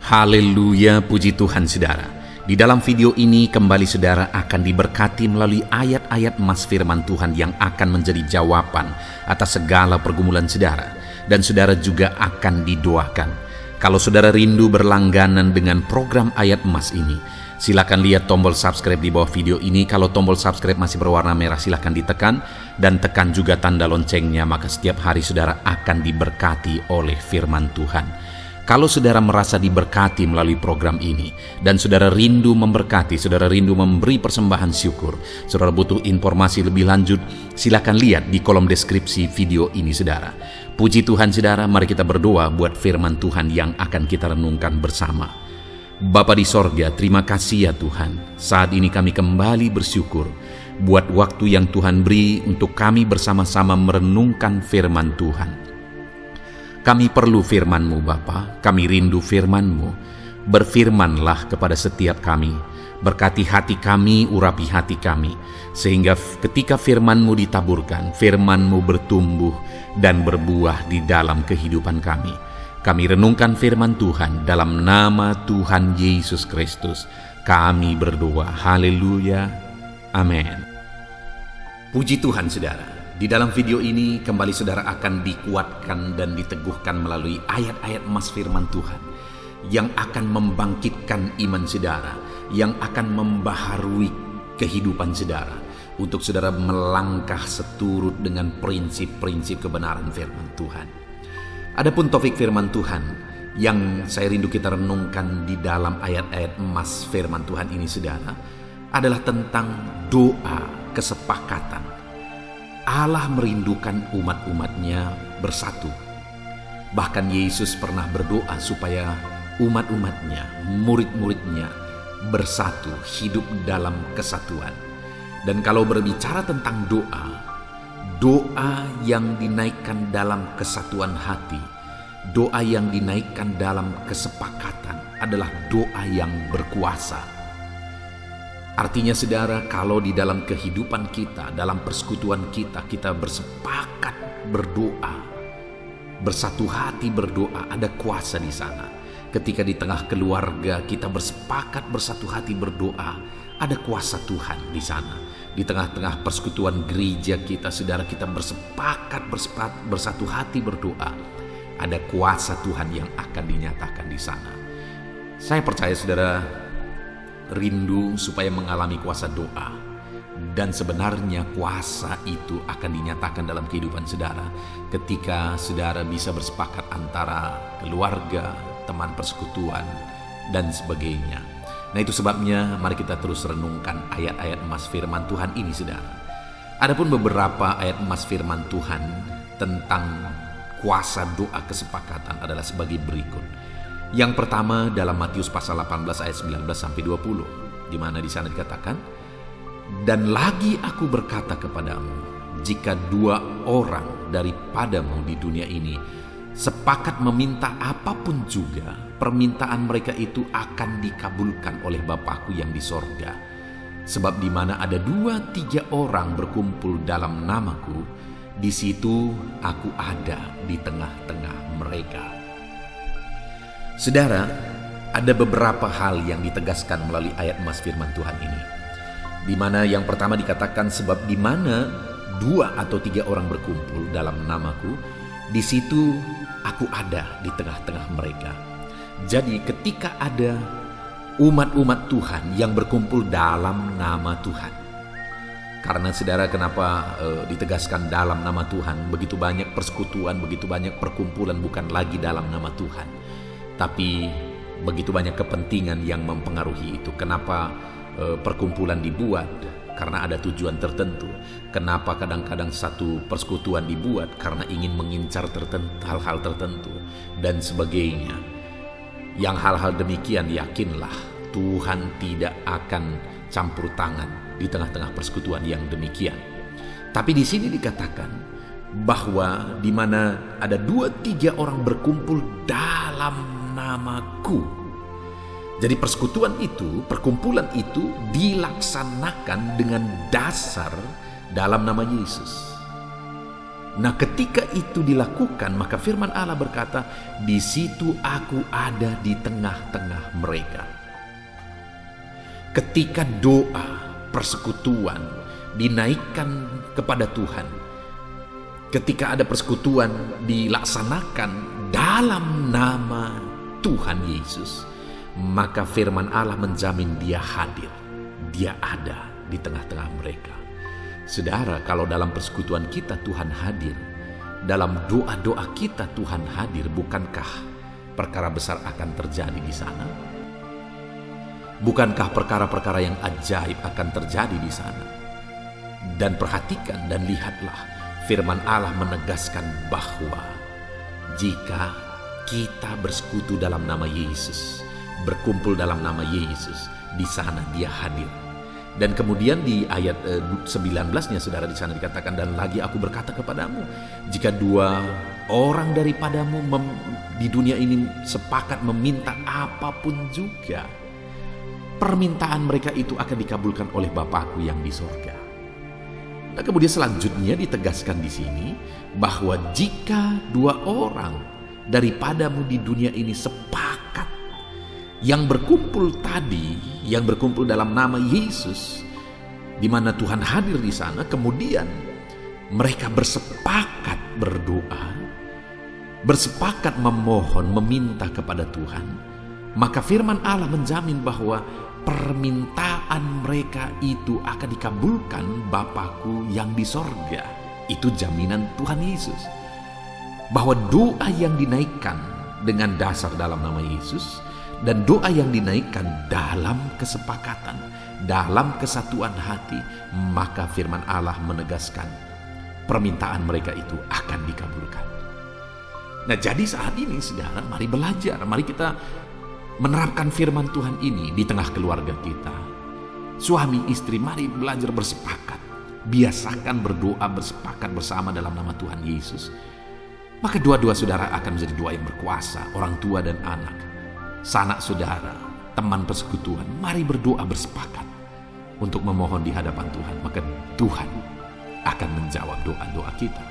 Haleluya, puji Tuhan saudara. Di dalam video ini kembali saudara akan diberkati melalui ayat-ayat emas firman Tuhan yang akan menjadi jawaban atas segala pergumulan saudara. Dan saudara juga akan didoakan. Kalau saudara rindu berlangganan dengan program ayat emas ini, silakan lihat tombol subscribe di bawah video ini. Kalau tombol subscribe masih berwarna merah, silakan ditekan dan tekan juga tanda loncengnya, maka setiap hari saudara akan diberkati oleh firman Tuhan. Kalau saudara merasa diberkati melalui program ini dan saudara rindu memberkati, saudara rindu memberi persembahan syukur, saudara butuh informasi lebih lanjut, silakan lihat di kolom deskripsi video ini saudara. Puji Tuhan saudara, mari kita berdoa buat firman Tuhan yang akan kita renungkan bersama. Bapa di sorga, terima kasih ya Tuhan. Saat ini kami kembali bersyukur buat waktu yang Tuhan beri untuk kami bersama-sama merenungkan firman Tuhan. Kami perlu firman-Mu Bapa, kami rindu firman-Mu. Berfirmanlah kepada setiap kami, berkati hati kami, urapi hati kami, sehingga ketika firman-Mu ditaburkan, firman-Mu bertumbuh dan berbuah di dalam kehidupan kami. Kami renungkan firman Tuhan dalam nama Tuhan Yesus Kristus. Kami berdoa, haleluya, amin. Puji Tuhan saudara. Di dalam video ini kembali saudara akan dikuatkan dan diteguhkan melalui ayat-ayat emas firman Tuhan yang akan membangkitkan iman saudara, yang akan membaharui kehidupan saudara untuk saudara melangkah seturut dengan prinsip-prinsip kebenaran firman Tuhan. Adapun topik firman Tuhan yang saya rindu kita renungkan di dalam ayat-ayat emas firman Tuhan ini saudara adalah tentang doa kesepakatan. Allah merindukan umat-umatnya bersatu. Bahkan Yesus pernah berdoa supaya umat-umatnya, murid-muridnya bersatu, hidup dalam kesatuan. Dan kalau berbicara tentang doa, doa yang dinaikkan dalam kesatuan hati, doa yang dinaikkan dalam kesepakatan adalah doa yang berkuasa. Artinya saudara, kalau di dalam kehidupan kita, dalam persekutuan kita, kita bersepakat berdoa, bersatu hati berdoa, ada kuasa di sana. Ketika di tengah keluarga kita bersepakat bersatu hati berdoa, ada kuasa Tuhan di sana. Di tengah-tengah persekutuan gereja kita, saudara, kita bersepakat bersatu hati berdoa, ada kuasa Tuhan yang akan dinyatakan di sana. Saya percaya saudara rindu supaya mengalami kuasa doa, dan sebenarnya kuasa itu akan dinyatakan dalam kehidupan saudara ketika saudara bisa bersepakat antara keluarga, teman persekutuan dan sebagainya. Nah, itu sebabnya mari kita terus renungkan ayat-ayat emas firman Tuhan ini saudara. Adapun beberapa ayat emas firman Tuhan tentang kuasa doa kesepakatan adalah sebagai berikut. Yang pertama dalam Matius pasal 18 ayat 19 sampai 20, di mana di sana dikatakan, "Dan lagi aku berkata kepadamu, jika dua orang daripadamu di dunia ini sepakat meminta apapun juga, permintaan mereka itu akan dikabulkan oleh Bapa-Ku yang di sorga. Sebab di mana ada 2-3 orang berkumpul dalam namaku, di situ aku ada di tengah-tengah mereka." Saudara, ada beberapa hal yang ditegaskan melalui ayat emas firman Tuhan ini. Di mana yang pertama dikatakan, sebab di mana 2 atau 3 orang berkumpul dalam namaku, di situ aku ada di tengah-tengah mereka. Jadi ketika ada umat-umat Tuhan yang berkumpul dalam nama Tuhan. Karena saudara, kenapa ditegaskan dalam nama Tuhan? Begitu banyak persekutuan, begitu banyak perkumpulan bukan lagi dalam nama Tuhan, tapi begitu banyak kepentingan yang mempengaruhi itu. Kenapa perkumpulan dibuat? Karena ada tujuan tertentu. Kenapa kadang-kadang satu persekutuan dibuat? Karena ingin mengincar hal-hal tertentu dan sebagainya. Yang hal-hal demikian, yakinlah Tuhan tidak akan campur tangan di tengah-tengah persekutuan yang demikian. Tapi di sini dikatakan bahwa di mana ada 2-3 orang berkumpul dalam namaku. Jadi persekutuan itu, perkumpulan itu dilaksanakan dengan dasar dalam nama Yesus. Nah, ketika itu dilakukan, maka firman Allah berkata, di situ aku ada di tengah-tengah mereka. Ketika doa, persekutuan dinaikkan kepada Tuhan, ketika ada persekutuan dilaksanakan dalam nama Tuhan Yesus, maka firman Allah menjamin dia hadir, dia ada di tengah-tengah mereka. Saudara, kalau dalam persekutuan kita Tuhan hadir, dalam doa-doa kita Tuhan hadir, bukankah perkara besar akan terjadi di sana? Bukankah perkara-perkara yang ajaib akan terjadi di sana? Dan perhatikan dan lihatlah, firman Allah menegaskan bahwa jika kita bersekutu dalam nama Yesus, berkumpul dalam nama Yesus, di sana dia hadir. Dan kemudian di ayat 19-nya saudara, di sana dikatakan, dan lagi aku berkata kepadamu, jika dua orang daripadamu di dunia ini sepakat meminta apapun juga, permintaan mereka itu akan dikabulkan oleh Bapakku yang di sorga. Nah, kemudian selanjutnya ditegaskan di sini bahwa jika dua orang daripadamu di dunia ini sepakat, yang berkumpul tadi, yang berkumpul dalam nama Yesus, di mana Tuhan hadir di sana, kemudian mereka bersepakat berdoa, bersepakat memohon, meminta kepada Tuhan, maka firman Allah menjamin bahwa permintaan mereka itu akan dikabulkan Bapakku yang di sorga. Itu jaminan Tuhan Yesus, bahwa doa yang dinaikkan dengan dasar dalam nama Yesus, dan doa yang dinaikkan dalam kesepakatan, dalam kesatuan hati, maka firman Allah menegaskan permintaan mereka itu akan dikabulkan. Nah, jadi saat ini saudara, mari belajar, mari kita menerapkan firman Tuhan ini di tengah keluarga kita. Suami istri, mari belajar bersepakat, biasakan berdoa bersepakat bersama dalam nama Tuhan Yesus. Maka dua-dua saudara akan menjadi doa yang berkuasa, orang tua dan anak, sanak saudara, teman persekutuan. Mari berdoa bersepakat untuk memohon di hadapan Tuhan, maka Tuhan akan menjawab doa-doa kita.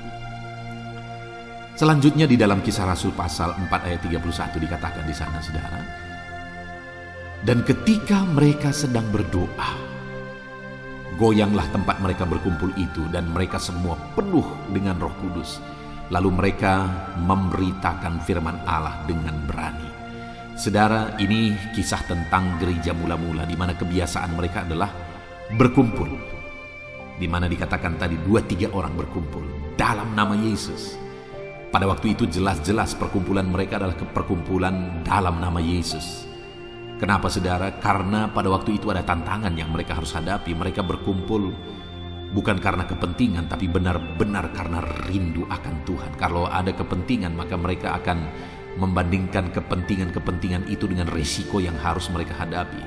Selanjutnya di dalam Kisah Rasul pasal 4 ayat 31 dikatakan di sana saudara, dan ketika mereka sedang berdoa, goyanglah tempat mereka berkumpul itu, dan mereka semua penuh dengan Roh Kudus. Lalu mereka memberitakan firman Allah dengan berani. Saudara, ini kisah tentang gereja mula-mula, di mana kebiasaan mereka adalah berkumpul, di mana dikatakan tadi 2-3 orang berkumpul dalam nama Yesus. Pada waktu itu jelas-jelas perkumpulan mereka adalah perkumpulan dalam nama Yesus. Kenapa saudara? Karena pada waktu itu ada tantangan yang mereka harus hadapi. Mereka berkumpul bukan karena kepentingan, tapi benar-benar karena rindu akan Tuhan. Kalau ada kepentingan, maka mereka akan membandingkan kepentingan-kepentingan itu dengan resiko yang harus mereka hadapi.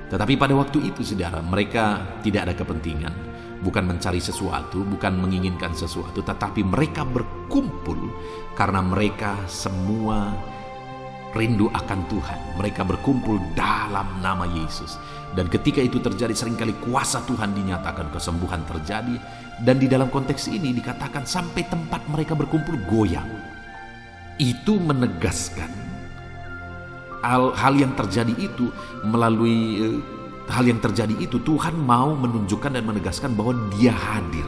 Tetapi pada waktu itu saudara, mereka tidak ada kepentingan, bukan mencari sesuatu, bukan menginginkan sesuatu, tetapi mereka berkumpul karena mereka semua rindu akan Tuhan. Mereka berkumpul dalam nama Yesus. Dan ketika itu terjadi, seringkali kuasa Tuhan dinyatakan, kesembuhan terjadi. Dan di dalam konteks ini dikatakan sampai tempat mereka berkumpul goyang. Itu menegaskan hal yang terjadi itu, melalui hal yang terjadi itu Tuhan mau menunjukkan dan menegaskan bahwa dia hadir.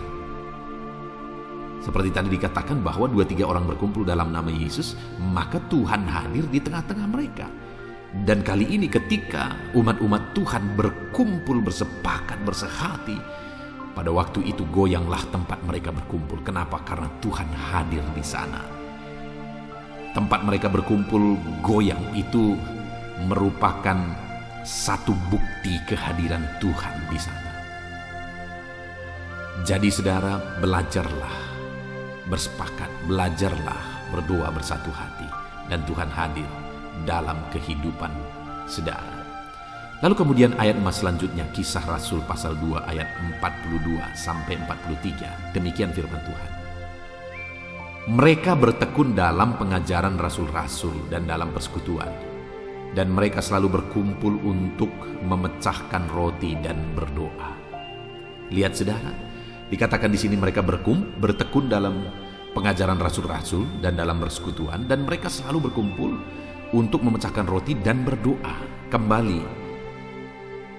Seperti tadi dikatakan bahwa 2-3 orang berkumpul dalam nama Yesus, maka Tuhan hadir di tengah-tengah mereka. Dan kali ini ketika umat-umat Tuhan berkumpul, bersepakat, bersehati, pada waktu itu goyanglah tempat mereka berkumpul. Kenapa? Karena Tuhan hadir di sana. Tempat mereka berkumpul goyang itu merupakan satu bukti kehadiran Tuhan di sana. Jadi saudara, belajarlah bersepakat, belajarlah berdoa bersatu hati, dan Tuhan hadir dalam kehidupan saudara. Lalu kemudian ayat emas selanjutnya, Kisah Rasul pasal 2 ayat 42 sampai 43. Demikian firman Tuhan. Mereka bertekun dalam pengajaran rasul-rasul dan dalam persekutuan, dan mereka selalu berkumpul untuk memecahkan roti dan berdoa. Lihat saudara, dikatakan di sini mereka bertekun dalam pengajaran rasul-rasul dan dalam persekutuan, dan mereka selalu berkumpul untuk memecahkan roti dan berdoa. Kembali,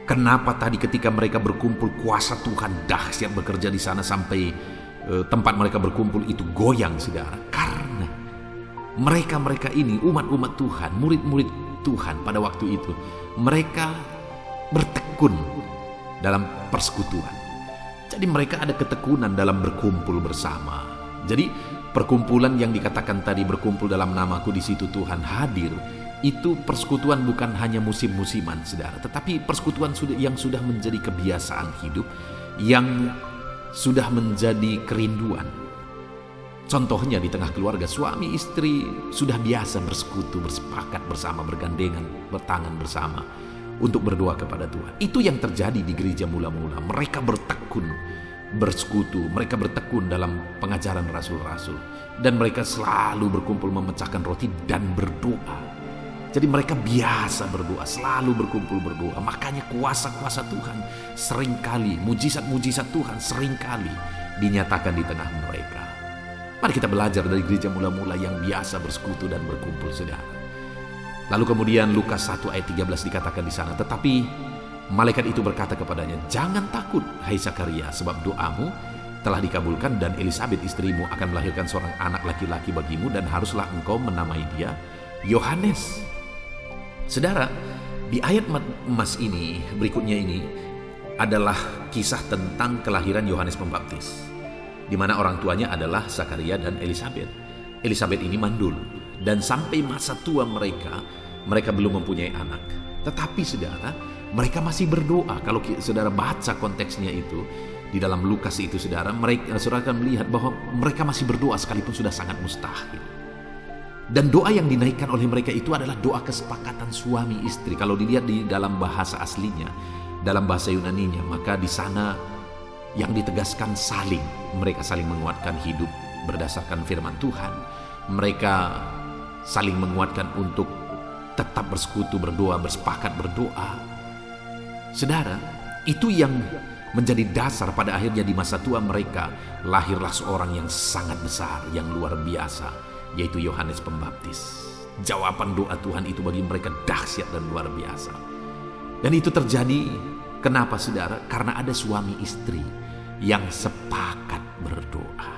kenapa tadi ketika mereka berkumpul kuasa Tuhan dahsyat bekerja di sana sampai tempat mereka berkumpul itu goyang, saudara? Karena mereka ini umat-umat Tuhan, murid-murid Tuhan pada waktu itu, mereka bertekun dalam persekutuan. Jadi mereka ada ketekunan dalam berkumpul bersama. Jadi perkumpulan yang dikatakan tadi, berkumpul dalam namaku, di situ Tuhan hadir, itu persekutuan bukan hanya musim-musiman, saudara, tetapi persekutuan yang sudah menjadi kebiasaan hidup, yang sudah menjadi kerinduan. Contohnya di tengah keluarga, suami istri sudah biasa bersekutu, bersepakat bersama, bergandengan, bertangan bersama untuk berdoa kepada Tuhan. Itu yang terjadi di gereja mula-mula. Mereka bertekun bersekutu, mereka bertekun dalam pengajaran rasul-rasul, dan mereka selalu berkumpul memecahkan roti dan berdoa. Jadi mereka biasa berdoa, selalu berkumpul berdoa. Makanya kuasa-kuasa Tuhan seringkali, mujizat-mujizat Tuhan seringkali dinyatakan di tengah mereka. Mari kita belajar dari gereja mula-mula yang biasa bersekutu dan berkumpul, saudara. Lalu kemudian Lukas 1 ayat 13 dikatakan di sana, tetapi malaikat itu berkata kepadanya, "Jangan takut, hai Zakaria, sebab doamu telah dikabulkan, dan Elisabet istrimu akan melahirkan seorang anak laki-laki bagimu, dan haruslah engkau menamai dia Yohanes." Saudara, di ayat emas ini, berikutnya ini adalah kisah tentang kelahiran Yohanes Pembaptis, di mana orang tuanya adalah Zakaria dan Elisabet. Elisabet ini mandul, dan sampai masa tua mereka belum mempunyai anak. Tetapi saudara, mereka masih berdoa. Kalau saudara baca konteksnya itu di dalam Lukas itu, saudara akan melihat bahwa mereka masih berdoa sekalipun sudah sangat mustahil. Dan doa yang dinaikkan oleh mereka itu adalah doa kesepakatan suami istri. Kalau dilihat di dalam bahasa aslinya, dalam bahasa Yunaninya, maka di sana yang ditegaskan saling. Mereka saling menguatkan hidup berdasarkan firman Tuhan. Mereka saling menguatkan untuk tetap bersekutu, berdoa, bersepakat berdoa. Saudara, itu yang menjadi dasar pada akhirnya di masa tua mereka lahirlah seorang yang sangat besar, yang luar biasa, yaitu Yohanes Pembaptis. Jawaban doa Tuhan itu bagi mereka dahsyat dan luar biasa. Dan itu terjadi kenapa, saudara? Karena ada suami istri yang sepakat berdoa.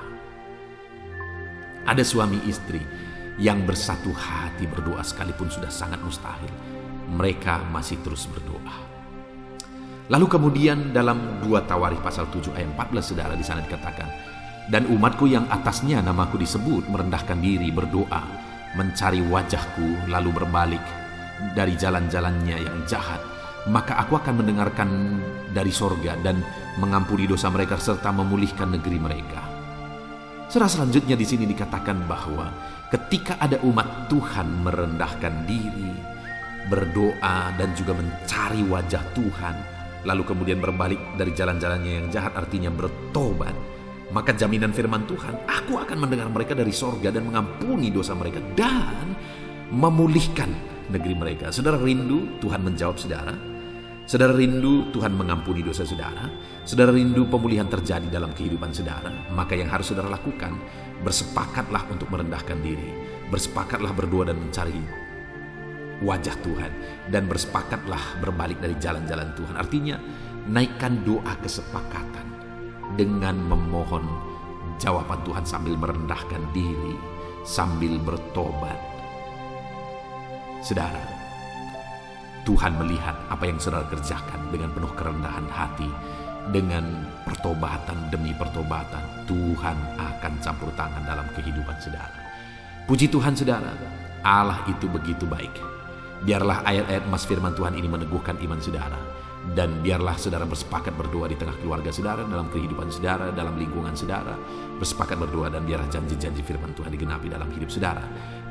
Ada suami istri yang bersatu hati berdoa sekalipun sudah sangat mustahil. Mereka masih terus berdoa. Lalu kemudian dalam 2 Tawarikh pasal 7 ayat 14, saudara, di sana dikatakan, "Dan umatku yang atasnya namaku disebut merendahkan diri, berdoa, mencari wajahku, lalu berbalik dari jalan-jalannya yang jahat, maka aku akan mendengarkan dari sorga dan mengampuni dosa mereka serta memulihkan negeri mereka." Selanjutnya di sini dikatakan bahwa ketika ada umat Tuhan merendahkan diri, berdoa, dan juga mencari wajah Tuhan, lalu kemudian berbalik dari jalan-jalannya yang jahat, artinya bertobat, maka jaminan firman Tuhan, "Aku akan mendengar mereka dari sorga dan mengampuni dosa mereka dan memulihkan negeri mereka." Saudara rindu Tuhan menjawab saudara? Saudara rindu Tuhan mengampuni dosa saudara? Saudara rindu pemulihan terjadi dalam kehidupan saudara? Maka yang harus saudara lakukan, bersepakatlah untuk merendahkan diri, bersepakatlah berdoa dan mencari wajah Tuhan, dan bersepakatlah berbalik dari jalan-jalan Tuhan. Artinya naikkan doa kesepakatan dengan memohon jawaban Tuhan sambil merendahkan diri, sambil bertobat. Saudara, Tuhan melihat apa yang saudara kerjakan dengan penuh kerendahan hati, dengan pertobatan demi pertobatan. Tuhan akan campur tangan dalam kehidupan saudara. Puji Tuhan, saudara, Allah itu begitu baik. Biarlah ayat-ayat emas firman Tuhan ini meneguhkan iman saudara, dan biarlah saudara bersepakat berdoa di tengah keluarga saudara, dalam kehidupan saudara, dalam lingkungan saudara, bersepakat berdoa, dan biarlah janji-janji firman Tuhan digenapi dalam hidup saudara.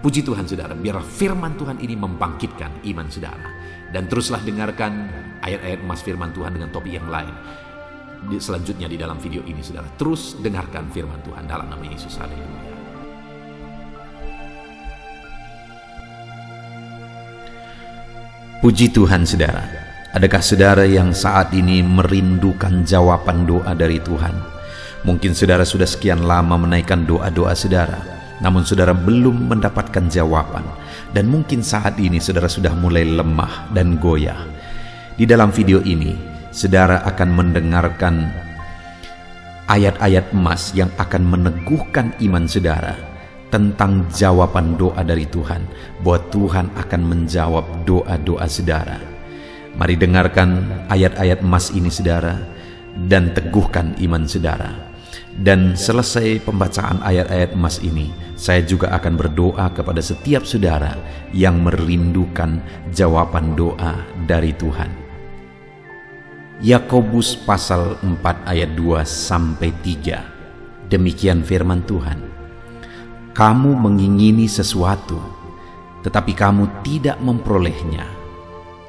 Puji Tuhan, saudara, biarlah firman Tuhan ini membangkitkan iman saudara. Dan teruslah dengarkan ayat-ayat emas firman Tuhan dengan topik yang lain selanjutnya di dalam video ini, saudara. Terus dengarkan firman Tuhan dalam nama Yesus. Haleluya. Puji Tuhan, saudara. Adakah saudara yang saat ini merindukan jawaban doa dari Tuhan? Mungkin saudara sudah sekian lama menaikkan doa-doa saudara, namun saudara belum mendapatkan jawaban. Dan mungkin saat ini saudara sudah mulai lemah dan goyah. Di dalam video ini, saudara akan mendengarkan ayat-ayat emas yang akan meneguhkan iman saudara tentang jawaban doa dari Tuhan, bahwa Tuhan akan menjawab doa-doa saudara. Mari dengarkan ayat-ayat emas ini saudara, dan teguhkan iman saudara. Dan selesai pembacaan ayat-ayat emas ini, saya juga akan berdoa kepada setiap saudara yang merindukan jawaban doa dari Tuhan. Yakobus pasal 4 ayat 2-3. Demikian firman Tuhan. Kamu mengingini sesuatu, tetapi kamu tidak memperolehnya.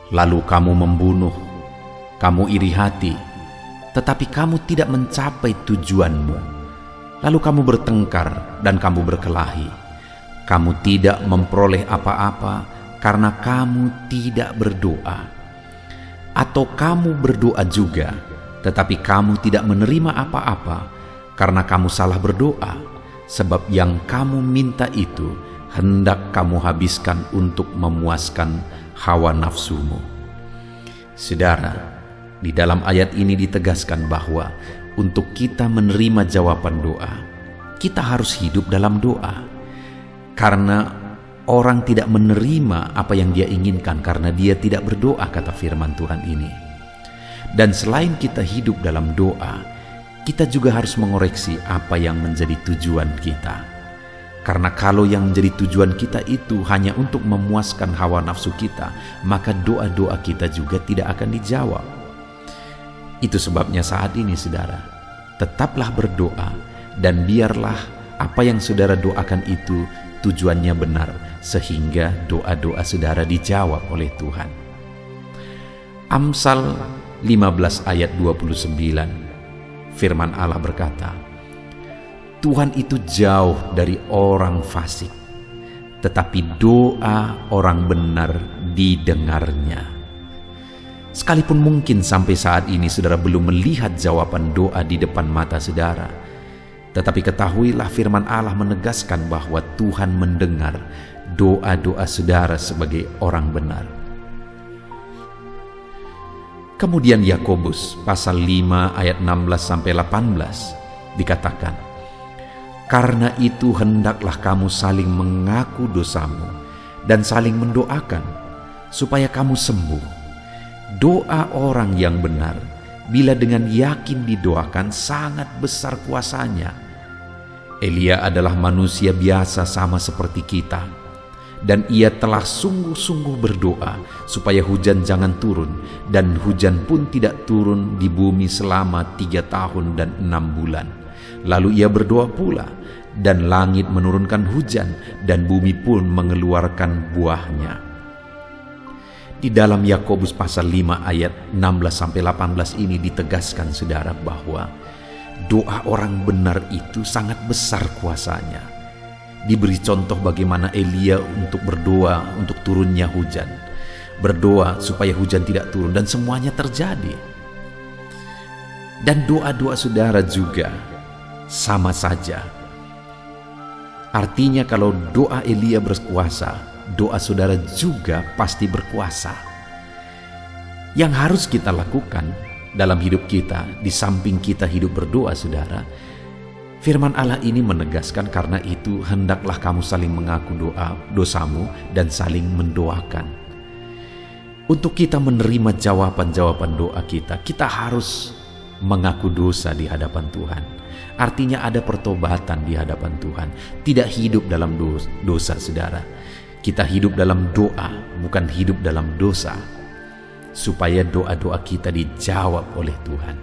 Lalu kamu membunuh, kamu iri hati, tetapi kamu tidak mencapai tujuanmu. Lalu kamu bertengkar dan kamu berkelahi. Kamu tidak memperoleh apa-apa karena kamu tidak berdoa. Atau kamu berdoa juga, tetapi kamu tidak menerima apa-apa karena kamu salah berdoa, sebab yang kamu minta itu hendak kamu habiskan untuk memuaskan hawa nafsumu. Saudara, di dalam ayat ini ditegaskan bahwa untuk kita menerima jawaban doa, kita harus hidup dalam doa. Karena orang tidak menerima apa yang dia inginkan karena dia tidak berdoa, kata firman Tuhan ini. Dan selain kita hidup dalam doa, kita juga harus mengoreksi apa yang menjadi tujuan kita. Karena kalau yang menjadi tujuan kita itu hanya untuk memuaskan hawa nafsu kita, maka doa-doa kita juga tidak akan dijawab. Itu sebabnya saat ini saudara, tetaplah berdoa dan biarlah apa yang saudara doakan itu tujuannya benar, sehingga doa-doa saudara dijawab oleh Tuhan. Amsal 15 ayat 29, firman Allah berkata, Tuhan itu jauh dari orang fasik, tetapi doa orang benar didengarnya. Sekalipun mungkin sampai saat ini saudara belum melihat jawaban doa di depan mata saudara, tetapi ketahuilah firman Allah menegaskan bahwa Tuhan mendengar doa-doa saudara sebagai orang benar. Kemudian Yakobus pasal 5 ayat 16-18 dikatakan, karena itu hendaklah kamu saling mengaku dosamu dan saling mendoakan supaya kamu sembuh. Doa orang yang benar, bila dengan yakin didoakan, sangat besar kuasanya. Elia adalah manusia biasa sama seperti kita, dan ia telah sungguh-sungguh berdoa supaya hujan jangan turun, dan hujan pun tidak turun di bumi selama 3 tahun dan 6 bulan. Lalu ia berdoa pula, dan langit menurunkan hujan, dan bumi pun mengeluarkan buahnya. Di dalam Yakobus pasal 5 ayat 16-18 ini ditegaskan saudara bahwa doa orang benar itu sangat besar kuasanya. Diberi contoh bagaimana Elia untuk berdoa untuk turunnya hujan, berdoa supaya hujan tidak turun, dan semuanya terjadi. Dan doa-doa saudara juga sama saja. Artinya kalau doa Elia berkuasa, doa saudara juga pasti berkuasa. Yang harus kita lakukan dalam hidup kita, di samping kita hidup berdoa saudara, firman Allah ini menegaskan, karena itu hendaklah kamu saling mengaku dosamu dan saling mendoakan. Untuk kita menerima jawaban-jawaban doa kita, kita harus mengaku dosa di hadapan Tuhan. Artinya ada pertobatan di hadapan Tuhan, tidak hidup dalam dosa saudara. Kita hidup dalam doa, bukan hidup dalam dosa, supaya doa-doa kita dijawab oleh Tuhan.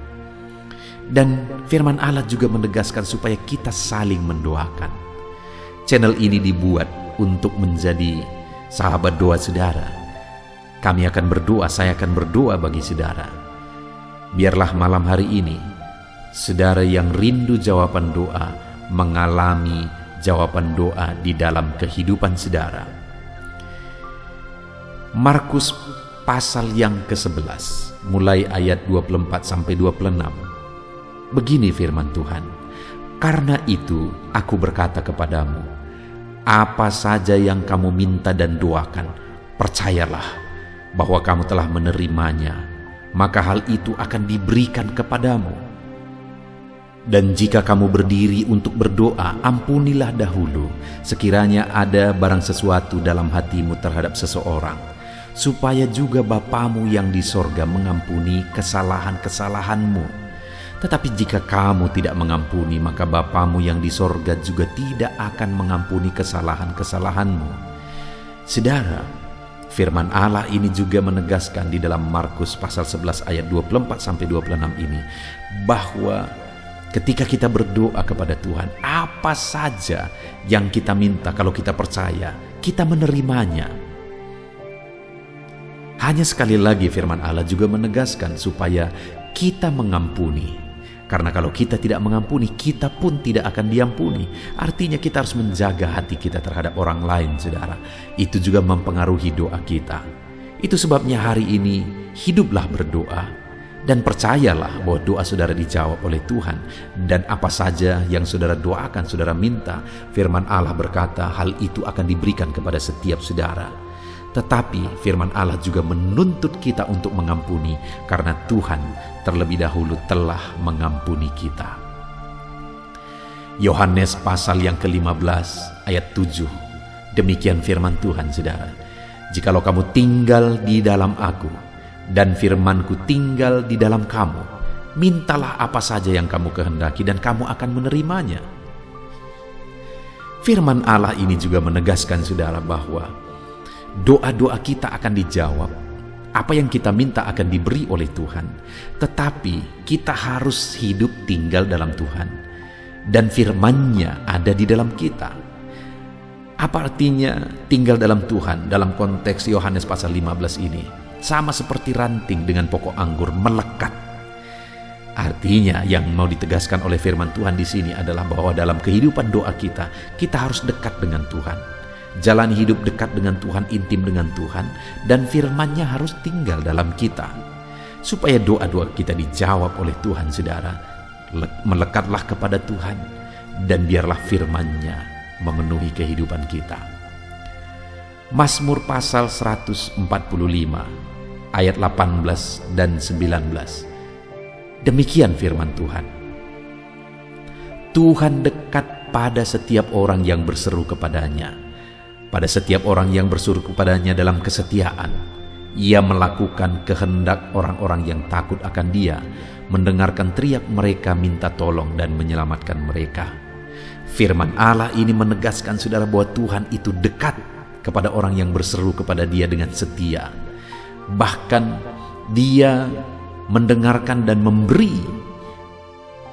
Dan firman Allah juga menegaskan supaya kita saling mendoakan. Channel ini dibuat untuk menjadi sahabat doa saudara. Kami akan berdoa, saya akan berdoa bagi saudara. Biarlah malam hari ini, saudara yang rindu jawaban doa, mengalami jawaban doa di dalam kehidupan saudara. Markus pasal yang ke-11, mulai ayat 24-26. Begini firman Tuhan. Karena itu aku berkata kepadamu, apa saja yang kamu minta dan doakan, percayalah bahwa kamu telah menerimanya, maka hal itu akan diberikan kepadamu. Dan jika kamu berdiri untuk berdoa, ampunilah dahulu sekiranya ada barang sesuatu dalam hatimu terhadap seseorang, supaya juga Bapamu yang di sorga mengampuni kesalahan-kesalahanmu. Tetapi jika kamu tidak mengampuni, maka Bapamu yang di sorga juga tidak akan mengampuni kesalahan-kesalahanmu. Saudara, firman Allah ini juga menegaskan di dalam Markus pasal 11 ayat 24-26 ini, bahwa ketika kita berdoa kepada Tuhan, apa saja yang kita minta, kalau kita percaya, kita menerimanya. Hanya sekali lagi firman Allah juga menegaskan supaya kita mengampuni. Karena kalau kita tidak mengampuni, kita pun tidak akan diampuni. Artinya kita harus menjaga hati kita terhadap orang lain, saudara. Itu juga mempengaruhi doa kita. Itu sebabnya hari ini hiduplah berdoa. Dan percayalah bahwa doa saudara dijawab oleh Tuhan. Dan apa saja yang saudara doakan, saudara minta, firman Allah berkata hal itu akan diberikan kepada setiap saudara. Tetapi firman Allah juga menuntut kita untuk mengampuni, karena Tuhan terlebih dahulu telah mengampuni kita. Yohanes pasal yang ke-15 ayat 7. Demikian firman Tuhan, saudara. Jikalau kamu tinggal di dalam aku, dan firman-Ku tinggal di dalam kamu, mintalah apa saja yang kamu kehendaki dan kamu akan menerimanya. Firman Allah ini juga menegaskan, saudara, bahwa doa-doa kita akan dijawab. Apa yang kita minta akan diberi oleh Tuhan. Tetapi kita harus hidup tinggal dalam Tuhan. Dan firman-Nya ada di dalam kita. Apa artinya tinggal dalam Tuhan dalam konteks Yohanes pasal 15 ini? Sama seperti ranting dengan pokok anggur melekat. Artinya yang mau ditegaskan oleh firman Tuhan di sini adalah bahwa dalam kehidupan doa kita harus dekat dengan Tuhan. Jalani hidup dekat dengan Tuhan, intim dengan Tuhan, dan firman-Nya harus tinggal dalam kita. Supaya doa-doa kita dijawab oleh Tuhan, saudara, melekatlah kepada Tuhan, dan biarlah firman-Nya memenuhi kehidupan kita. Mazmur pasal 145 ayat 18 dan 19. Demikian firman Tuhan. Tuhan dekat pada setiap orang yang berseru kepadanya. Pada setiap orang yang berseru kepadanya dalam kesetiaan. Ia melakukan kehendak orang-orang yang takut akan Dia, mendengarkan teriak mereka minta tolong dan menyelamatkan mereka. Firman Allah ini menegaskan, saudara, bahwa Tuhan itu dekat kepada orang yang berseru kepada Dia dengan setia. Bahkan Dia mendengarkan dan memberi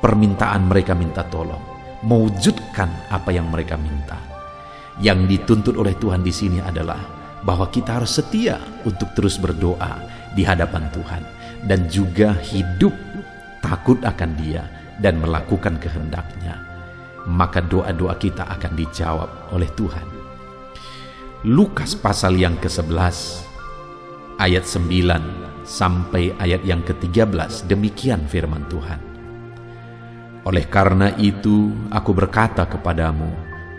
permintaan mereka minta tolong, mewujudkan apa yang mereka minta. Yang dituntut oleh Tuhan di sini adalah bahwa kita harus setia untuk terus berdoa di hadapan Tuhan, dan juga hidup takut akan Dia dan melakukan kehendak-Nya. Maka doa-doa kita akan dijawab oleh Tuhan. Lukas pasal yang ke-11 ayat 9 sampai ayat yang ke-13, demikian firman Tuhan. Oleh karena itu aku berkata kepadamu,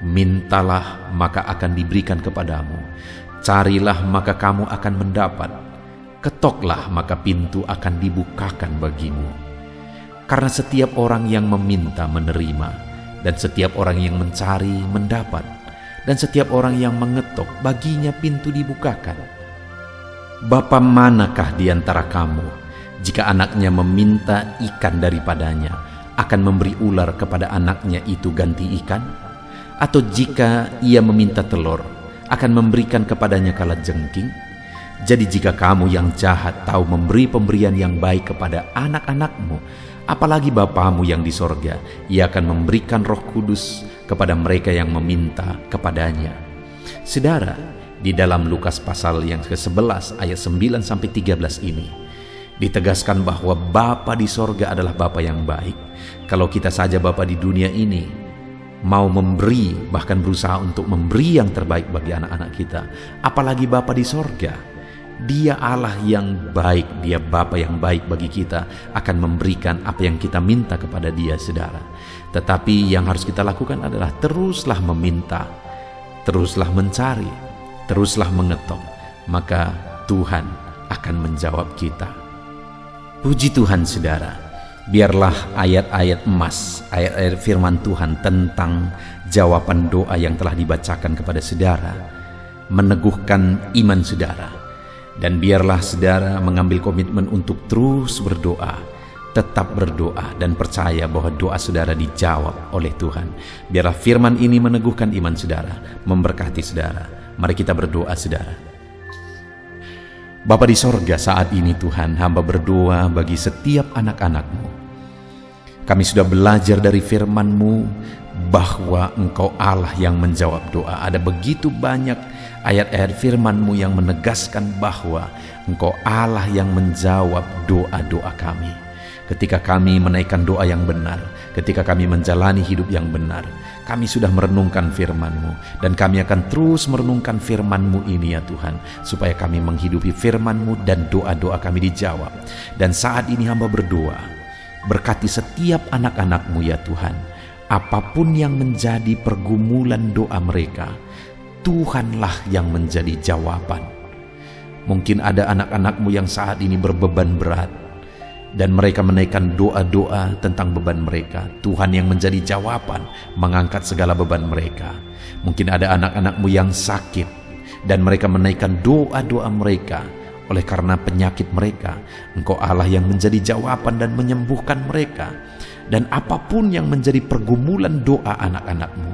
mintalah maka akan diberikan kepadamu, carilah maka kamu akan mendapat, ketoklah maka pintu akan dibukakan bagimu. Karena setiap orang yang meminta menerima, dan setiap orang yang mencari mendapat, dan setiap orang yang mengetok baginya pintu dibukakan. Bapa manakah di antara kamu, jika anaknya meminta ikan daripadanya, akan memberi ular kepada anaknya itu ganti ikan? Atau jika ia meminta telur, akan memberikan kepadanya kalajengking? Jadi jika kamu yang jahat tahu memberi pemberian yang baik kepada anak-anakmu, apalagi Bapamu yang di sorga, Ia akan memberikan Roh Kudus kepada mereka yang meminta kepadanya. Saudara, di dalam Lukas pasal yang ke-11 ayat 9 sampai 13 ini ditegaskan bahwa Bapa di sorga adalah Bapa yang baik. Kalau kita saja Bapa di dunia ini mau memberi, bahkan berusaha untuk memberi yang terbaik bagi anak-anak kita, apalagi Bapa di sorga. Dia Allah yang baik, Dia Bapa yang baik bagi kita, akan memberikan apa yang kita minta kepada Dia, saudara. Tetapi yang harus kita lakukan adalah teruslah meminta, teruslah mencari, teruslah mengetok, maka Tuhan akan menjawab kita. Puji Tuhan, saudara. Biarlah ayat-ayat emas, ayat-ayat firman Tuhan tentang jawaban doa yang telah dibacakan kepada saudara meneguhkan iman saudara. Dan biarlah saudara mengambil komitmen untuk terus berdoa, tetap berdoa, dan percaya bahwa doa saudara dijawab oleh Tuhan. Biarlah firman ini meneguhkan iman saudara, memberkati saudara. Mari kita berdoa, saudara. Bapa di sorga, saat ini Tuhan, hamba berdoa bagi setiap anak-anak-Mu. Kami sudah belajar dari firman-Mu bahwa Engkau Allah yang menjawab doa. Ada begitu banyak ayat-ayat firman-Mu yang menegaskan bahwa Engkau Allah yang menjawab doa-doa kami. Ketika kami menaikkan doa yang benar, ketika kami menjalani hidup yang benar, kami sudah merenungkan firman-Mu, dan kami akan terus merenungkan firman-Mu ini ya Tuhan, supaya kami menghidupi firman-Mu dan doa-doa kami dijawab. Dan saat ini hamba berdoa, berkati setiap anak-anak-Mu ya Tuhan, apapun yang menjadi pergumulan doa mereka, Tuhanlah yang menjadi jawaban. Mungkin ada anak-anak-Mu yang saat ini berbeban berat, dan mereka menaikkan doa-doa tentang beban mereka. Tuhan yang menjadi jawaban, mengangkat segala beban mereka. Mungkin ada anak-anak-Mu yang sakit, dan mereka menaikkan doa-doa mereka. Oleh karena penyakit mereka, Engkau Allah yang menjadi jawaban dan menyembuhkan mereka. Dan apapun yang menjadi pergumulan doa anak-anak-Mu,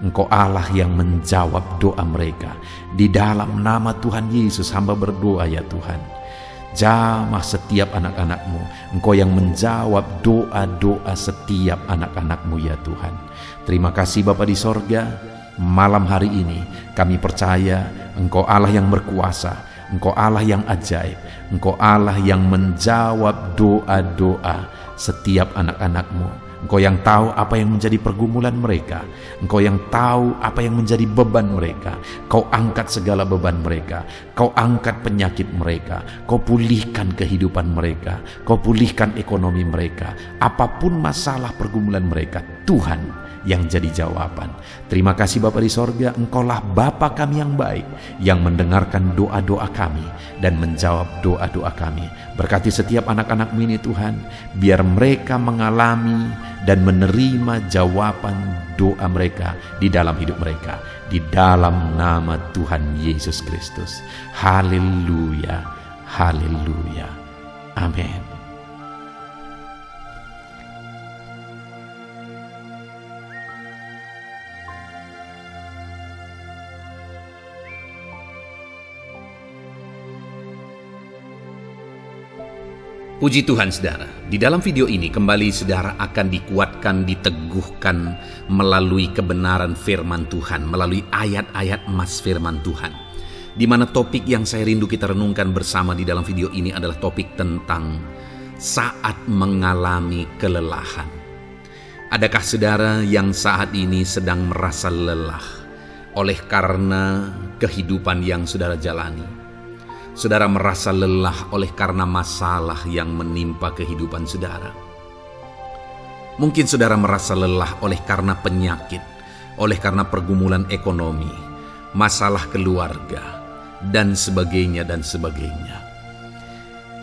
Engkau Allah yang menjawab doa mereka. Di dalam nama Tuhan Yesus hamba berdoa ya Tuhan, jamah setiap anak-anak-Mu. Engkau yang menjawab doa-doa setiap anak-anak-Mu ya Tuhan. Terima kasih Bapa di sorga. Malam hari ini kami percaya Engkau Allah yang berkuasa, Engkau Allah yang ajaib, Engkau Allah yang menjawab doa-doa setiap anak-anak-Mu. Engkau yang tahu apa yang menjadi pergumulan mereka. Engkau yang tahu apa yang menjadi beban mereka. Kau angkat segala beban mereka. Kau angkat penyakit mereka. Kau pulihkan kehidupan mereka. Kau pulihkan ekonomi mereka. Apapun masalah pergumulan mereka, Tuhan yang jadi jawaban. Terima kasih Bapa di sorga, Engkaulah Bapa kami yang baik, yang mendengarkan doa-doa kami dan menjawab doa-doa kami. Berkati setiap anak-anak-Mu ini Tuhan, biar mereka mengalami dan menerima jawaban doa mereka di dalam hidup mereka, di dalam nama Tuhan Yesus Kristus. Haleluya, haleluya, amin. Puji Tuhan saudara, di dalam video ini kembali saudara akan dikuatkan, diteguhkan melalui kebenaran firman Tuhan, melalui ayat-ayat emas firman Tuhan. Di mana topik yang saya rindu kita renungkan bersama di dalam video ini adalah topik tentang saat mengalami kelelahan. Adakah saudara yang saat ini sedang merasa lelah oleh karena kehidupan yang saudara jalani? Saudara merasa lelah oleh karena masalah yang menimpa kehidupan saudara. Mungkin saudara merasa lelah oleh karena penyakit, oleh karena pergumulan ekonomi, masalah keluarga, dan sebagainya dan sebagainya.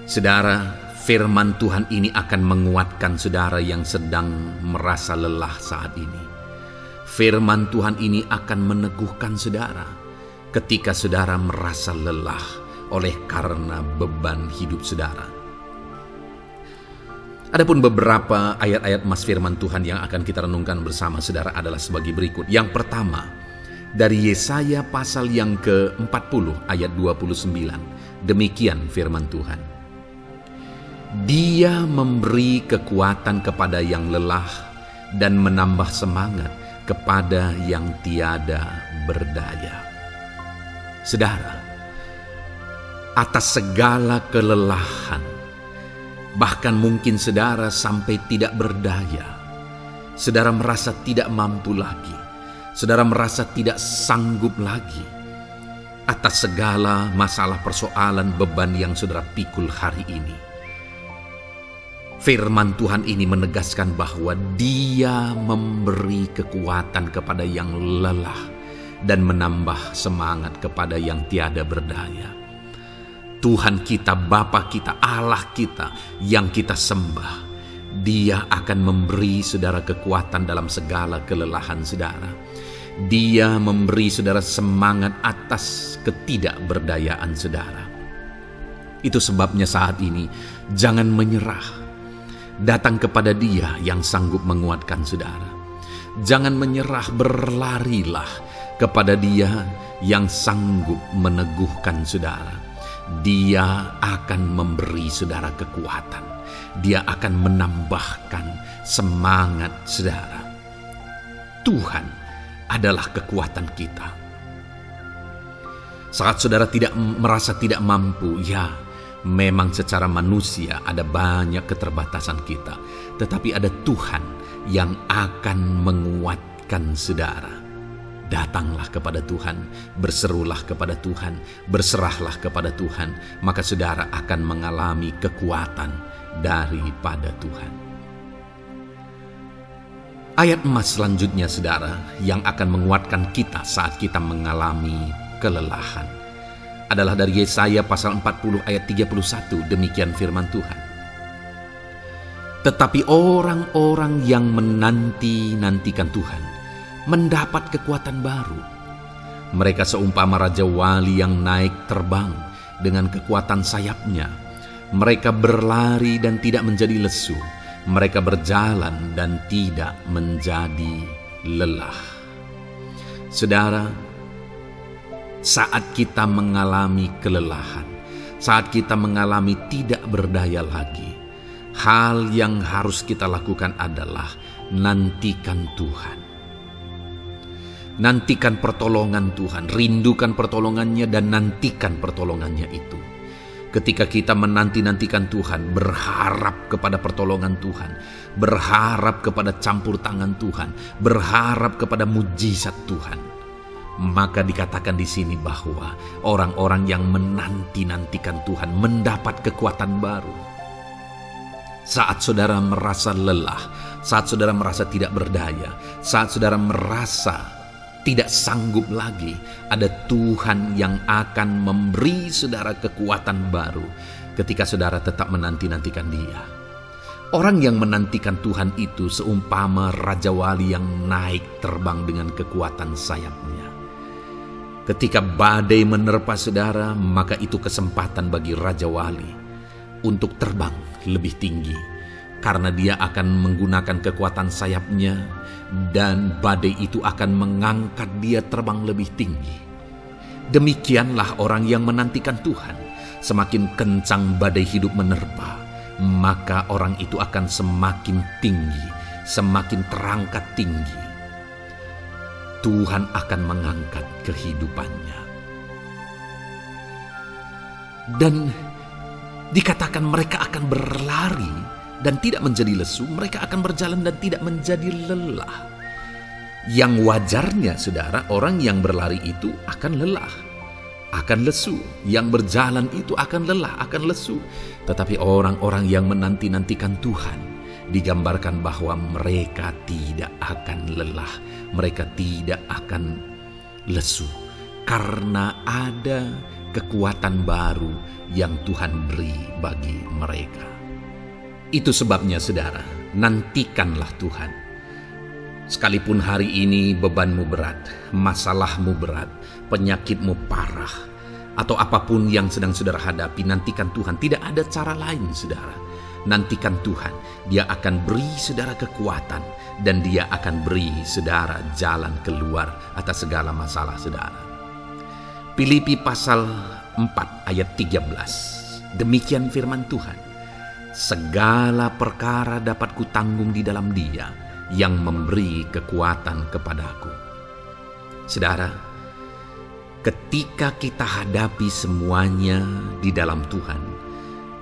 Saudara, firman Tuhan ini akan menguatkan saudara yang sedang merasa lelah saat ini. Firman Tuhan ini akan meneguhkan saudara ketika saudara merasa lelah oleh karena beban hidup saudara. Adapun beberapa ayat-ayat emas firman Tuhan yang akan kita renungkan bersama saudara adalah sebagai berikut. Yang pertama, dari Yesaya pasal yang ke-40 ayat 29. Demikian firman Tuhan. Dia memberi kekuatan kepada yang lelah dan menambah semangat kepada yang tiada berdaya. Saudara, atas segala kelelahan, bahkan mungkin saudara sampai tidak berdaya, saudara merasa tidak mampu lagi, saudara merasa tidak sanggup lagi, atas segala masalah, persoalan, beban yang saudara pikul hari ini. Firman Tuhan ini menegaskan bahwa Dia memberi kekuatan kepada yang lelah dan menambah semangat kepada yang tiada berdaya. Tuhan kita, Bapa kita, Allah kita yang kita sembah, Dia akan memberi saudara kekuatan dalam segala kelelahan saudara. Dia memberi saudara semangat atas ketidakberdayaan saudara. Itu sebabnya saat ini jangan menyerah. Datang kepada Dia yang sanggup menguatkan saudara. Jangan menyerah, berlarilah kepada Dia yang sanggup meneguhkan saudara. Dia akan memberi saudara kekuatan. Dia akan menambahkan semangat saudara. Tuhan adalah kekuatan kita. Saat saudara merasa tidak mampu, ya memang secara manusia ada banyak keterbatasan kita. Tetapi ada Tuhan yang akan menguatkan saudara. Datanglah kepada Tuhan, berserulah kepada Tuhan, berserahlah kepada Tuhan, maka saudara akan mengalami kekuatan daripada Tuhan. Ayat emas selanjutnya saudara yang akan menguatkan kita saat kita mengalami kelelahan adalah dari Yesaya pasal 40 ayat 31. Demikian firman Tuhan. Tetapi orang-orang yang menanti-nantikan Tuhan mendapat kekuatan baru. Mereka seumpama raja wali yang naik terbang dengan kekuatan sayapnya. Mereka berlari dan tidak menjadi lesu. Mereka berjalan dan tidak menjadi lelah. Saudara, saat kita mengalami kelelahan, saat kita mengalami tidak berdaya lagi, hal yang harus kita lakukan adalah nantikan Tuhan. Nantikan pertolongan Tuhan, rindukan pertolongannya dan nantikan pertolongannya itu. Ketika kita menanti-nantikan Tuhan, berharap kepada pertolongan Tuhan, berharap kepada campur tangan Tuhan, berharap kepada mujizat Tuhan, maka dikatakan di sini bahwa orang-orang yang menanti-nantikan Tuhan mendapat kekuatan baru. Saat saudara merasa lelah, saat saudara merasa tidak berdaya, saat saudara merasa tidak sanggup lagi, ada Tuhan yang akan memberi saudara kekuatan baru ketika saudara tetap menanti-nantikan Dia. Orang yang menantikan Tuhan itu seumpama raja wali yang naik terbang dengan kekuatan sayapnya. Ketika badai menerpa saudara, maka itu kesempatan bagi raja wali untuk terbang lebih tinggi, karena dia akan menggunakan kekuatan sayapnya dan badai itu akan mengangkat dia terbang lebih tinggi. Demikianlah orang yang menantikan Tuhan. Semakin kencang badai hidup menerpa, maka orang itu akan semakin tinggi, semakin terangkat tinggi. Tuhan akan mengangkat kehidupannya. Dan dikatakan mereka akan berlari dan tidak menjadi lesu, mereka akan berjalan dan tidak menjadi lelah. Yang wajarnya saudara, orang yang berlari itu akan lelah, akan lesu. Yang berjalan itu akan lelah, akan lesu. Tetapi orang-orang yang menanti-nantikan Tuhan, digambarkan bahwa mereka tidak akan lelah, mereka tidak akan lesu, karena ada kekuatan baru yang Tuhan beri bagi mereka. Itu sebabnya saudara, nantikanlah Tuhan. Sekalipun hari ini bebanmu berat, masalahmu berat, penyakitmu parah, atau apapun yang sedang saudara hadapi, nantikan Tuhan. Tidak ada cara lain saudara. Nantikan Tuhan. Dia akan beri saudara kekuatan dan Dia akan beri saudara jalan keluar atas segala masalah saudara. Filipi pasal 4 ayat 13. Demikian firman Tuhan. Segala perkara dapat kutanggung di dalam Dia yang memberi kekuatan kepadaku. Saudara, ketika kita hadapi semuanya di dalam Tuhan,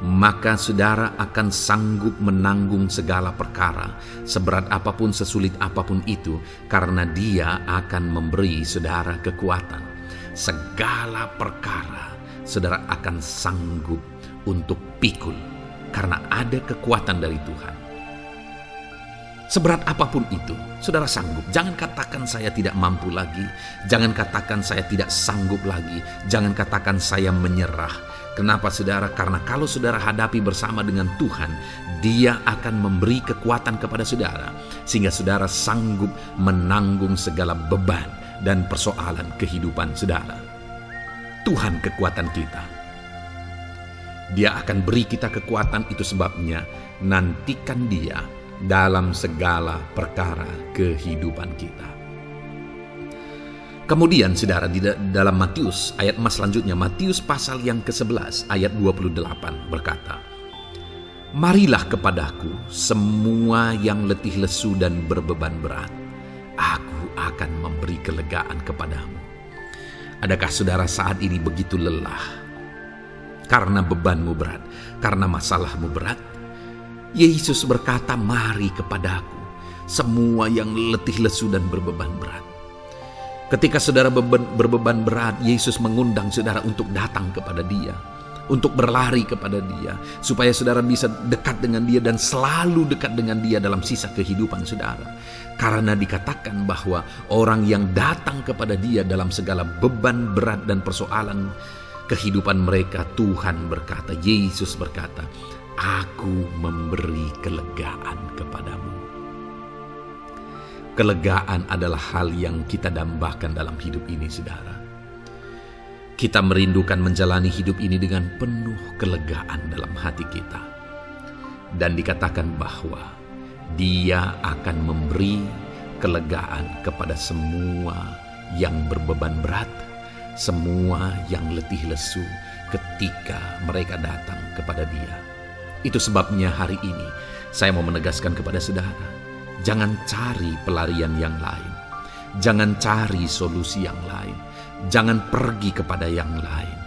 maka saudara akan sanggup menanggung segala perkara, seberat apapun, sesulit apapun itu, karena Dia akan memberi saudara kekuatan. segala perkara saudara akan sanggup untuk pikul karena ada kekuatan dari Tuhan. Seberat apapun itu, saudara sanggup. Jangan katakan saya tidak mampu lagi. Jangan katakan saya tidak sanggup lagi. Jangan katakan saya menyerah. Kenapa saudara? Karena kalau saudara hadapi bersama dengan Tuhan, Dia akan memberi kekuatan kepada saudara, sehingga saudara sanggup menanggung segala beban dan persoalan kehidupan saudara. Tuhan kekuatan kita. Dia akan beri kita kekuatan, itu sebabnya nantikan Dia dalam segala perkara kehidupan kita. Kemudian saudara, di dalam Matius ayat selanjutnya, Matius pasal yang ke-11 ayat 28 berkata, "Marilah kepadaku semua yang letih lesu dan berbeban berat, aku akan memberi kelegaan kepadamu." Adakah saudara saat ini begitu lelah karena bebanmu berat, karena masalahmu berat? Yesus berkata, "Mari kepadaku semua yang letih lesu dan berbeban berat." Ketika saudara berbeban berat, Yesus mengundang saudara untuk datang kepada Dia, untuk berlari kepada Dia, supaya saudara bisa dekat dengan Dia dan selalu dekat dengan Dia dalam sisa kehidupan saudara. Karena dikatakan bahwa orang yang datang kepada Dia dalam segala beban berat dan persoalan kehidupan mereka, Tuhan berkata, Yesus berkata, "Aku memberi kelegaan kepadamu." Kelegaan adalah hal yang kita dambakan dalam hidup ini, saudara. Kita merindukan menjalani hidup ini dengan penuh kelegaan dalam hati kita. Dan dikatakan bahwa Dia akan memberi kelegaan kepada semua yang berbeban berat, semua yang letih lesu ketika mereka datang kepada Dia. Itu sebabnya hari ini saya mau menegaskan kepada saudara, jangan cari pelarian yang lain. Jangan cari solusi yang lain. Jangan pergi kepada yang lain.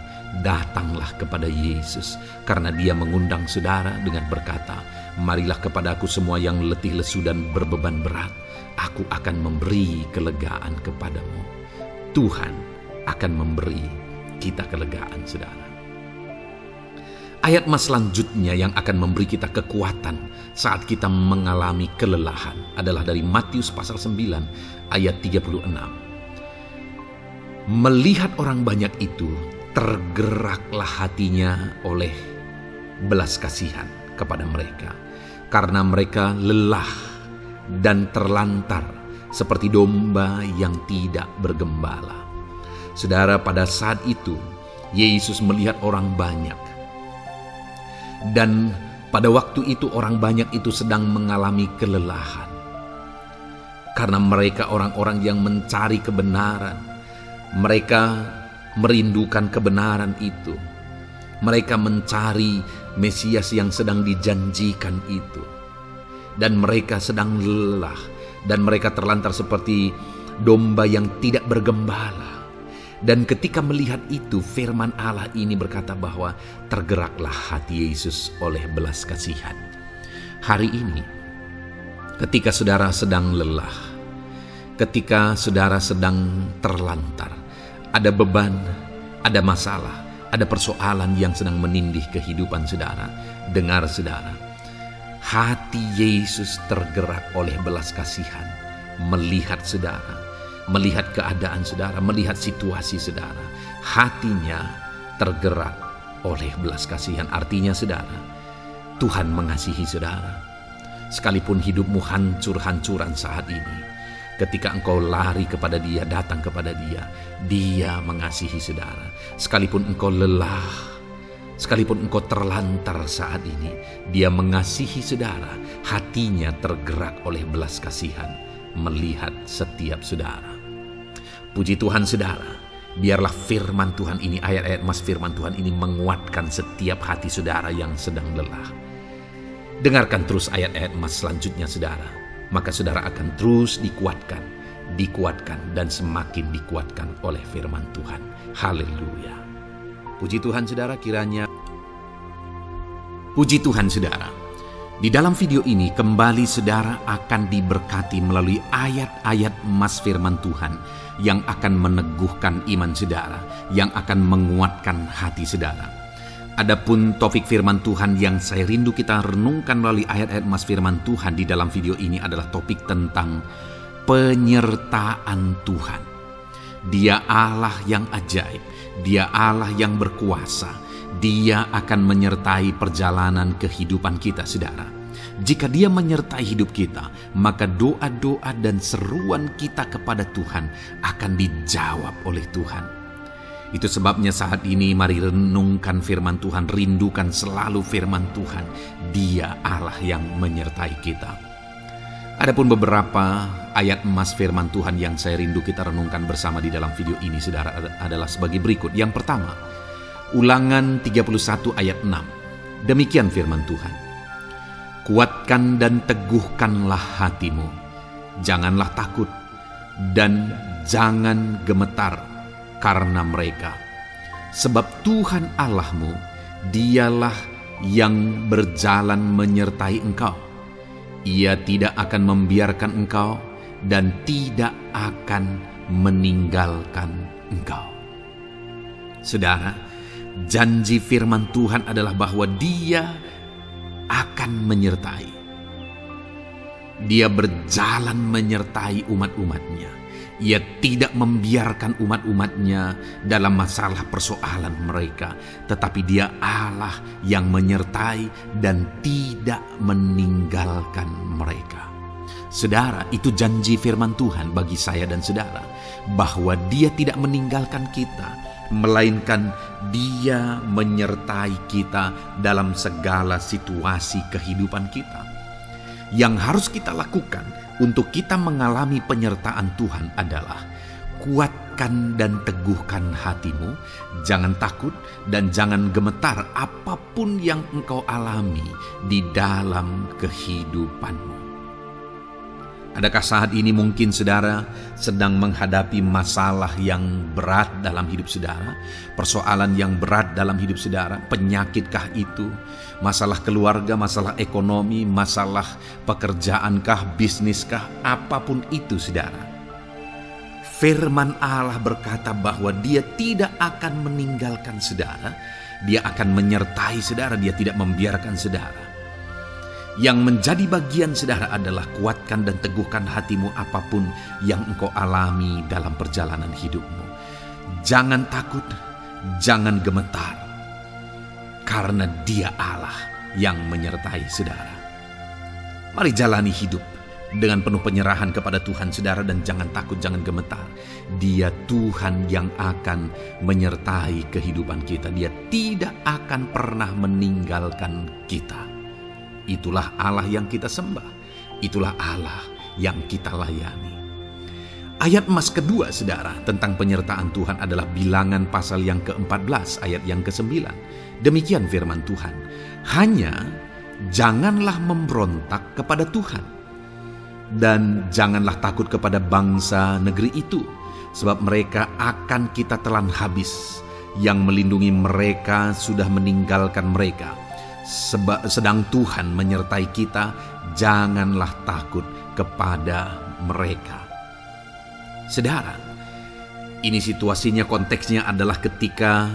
Datanglah kepada Yesus, karena Dia mengundang saudara dengan berkata, "Marilah kepadaku semua yang letih lesu dan berbeban berat, aku akan memberi kelegaan kepadamu." Tuhan akan memberi kita kelegaan, saudara. Ayat selanjutnya yang akan memberi kita kekuatan saat kita mengalami kelelahan adalah dari Matius pasal 9 ayat 36. "Melihat orang banyak itu, tergeraklah hatinya oleh belas kasihan kepada mereka, karena mereka lelah dan terlantar seperti domba yang tidak bergembala." Saudara, pada saat itu Yesus melihat orang banyak. Dan pada waktu itu orang banyak itu sedang mengalami kelelahan. Karena mereka orang-orang yang mencari kebenaran. Mereka merindukan kebenaran itu. Mereka mencari Mesias yang sedang dijanjikan itu. Dan mereka sedang lelah. Dan mereka terlantar seperti domba yang tidak bergembala. Dan ketika melihat itu, firman Allah ini berkata bahwa tergeraklah hati Yesus oleh belas kasihan. Hari ini, ketika saudara sedang lelah, ketika saudara sedang terlantar, ada beban, ada masalah, ada persoalan yang sedang menindih kehidupan saudara, dengar saudara, hati Yesus tergerak oleh belas kasihan, melihat saudara, melihat keadaan saudara, melihat situasi saudara. Hatinya tergerak oleh belas kasihan. Artinya saudara, Tuhan mengasihi saudara. Sekalipun hidupmu hancur-hancuran saat ini, ketika engkau lari kepada Dia, datang kepada Dia, Dia mengasihi saudara. Sekalipun engkau lelah, sekalipun engkau terlantar saat ini, Dia mengasihi saudara. Hatinya tergerak oleh belas kasihan melihat setiap saudara. Puji Tuhan saudara, biarlah firman Tuhan ini, ayat-ayat firman Tuhan ini menguatkan setiap hati saudara yang sedang lelah. Dengarkan terus ayat-ayat selanjutnya saudara, maka saudara akan terus dikuatkan dan semakin dikuatkan oleh firman Tuhan. Haleluya. Puji Tuhan saudara, kiranya puji Tuhan saudara. Di dalam video ini kembali saudara akan diberkati melalui ayat-ayat emas firman Tuhan yang akan meneguhkan iman saudara, yang akan menguatkan hati saudara. Adapun topik firman Tuhan yang saya rindu kita renungkan melalui ayat-ayat emas firman Tuhan di dalam video ini adalah topik tentang penyertaan Tuhan. Dia Allah yang ajaib, Dia Allah yang berkuasa. Dia akan menyertai perjalanan kehidupan kita, saudara. Jika Dia menyertai hidup kita, maka doa-doa dan seruan kita kepada Tuhan akan dijawab oleh Tuhan. Itu sebabnya saat ini mari renungkan firman Tuhan, rindukan selalu firman Tuhan. Dia Allah yang menyertai kita. Adapun beberapa ayat emas firman Tuhan yang saya rindu kita renungkan bersama di dalam video ini, saudara, adalah sebagai berikut. Yang pertama, Ulangan 31 ayat 6. Demikian firman Tuhan. Kuatkan dan teguhkanlah hatimu. Janganlah takut dan jangan gemetar karena mereka. Sebab Tuhan Allahmu, Dialah yang berjalan menyertai engkau. Ia tidak akan membiarkan engkau dan tidak akan meninggalkan engkau. Saudara, janji firman Tuhan adalah bahwa Dia akan menyertai. Dia berjalan menyertai umat-umatnya. Ia tidak membiarkan umat-umatnya dalam masalah persoalan mereka. Tetapi Dia Allah yang menyertai dan tidak meninggalkan mereka. Saudara, itu janji firman Tuhan bagi saya dan saudara. Bahwa Dia tidak meninggalkan kita, melainkan Dia menyertai kita dalam segala situasi kehidupan kita. Yang harus kita lakukan untuk kita mengalami penyertaan Tuhan adalah kuatkan dan teguhkan hatimu, jangan takut dan jangan gemetar apapun yang engkau alami di dalam kehidupanmu. Adakah saat ini mungkin saudara sedang menghadapi masalah yang berat dalam hidup saudara? Persoalan yang berat dalam hidup saudara? Penyakitkah itu? Masalah keluarga, masalah ekonomi, masalah pekerjaankah, bisniskah? Apapun itu saudara. Firman Allah berkata bahwa Dia tidak akan meninggalkan saudara. Dia akan menyertai saudara, Dia tidak membiarkan saudara. Yang menjadi bagian saudara adalah kuatkan dan teguhkan hatimu apapun yang engkau alami dalam perjalanan hidupmu. Jangan takut, jangan gemetar, karena Dia Allah yang menyertai saudara. Mari jalani hidup dengan penuh penyerahan kepada Tuhan saudara, dan jangan takut, jangan gemetar. Dia Tuhan yang akan menyertai kehidupan kita. Dia tidak akan pernah meninggalkan kita. Itulah Allah yang kita sembah. Itulah Allah yang kita layani. Ayat emas kedua saudara tentang penyertaan Tuhan adalah Bilangan pasal yang ke-14 ayat yang ke-9. Demikian firman Tuhan. Hanya janganlah memberontak kepada Tuhan, dan janganlah takut kepada bangsa negeri itu, sebab mereka akan kita telan habis. Yang melindungi mereka sudah meninggalkan mereka. Sedang Tuhan menyertai kita, janganlah takut kepada mereka. Saudara, ini situasinya, konteksnya adalah ketika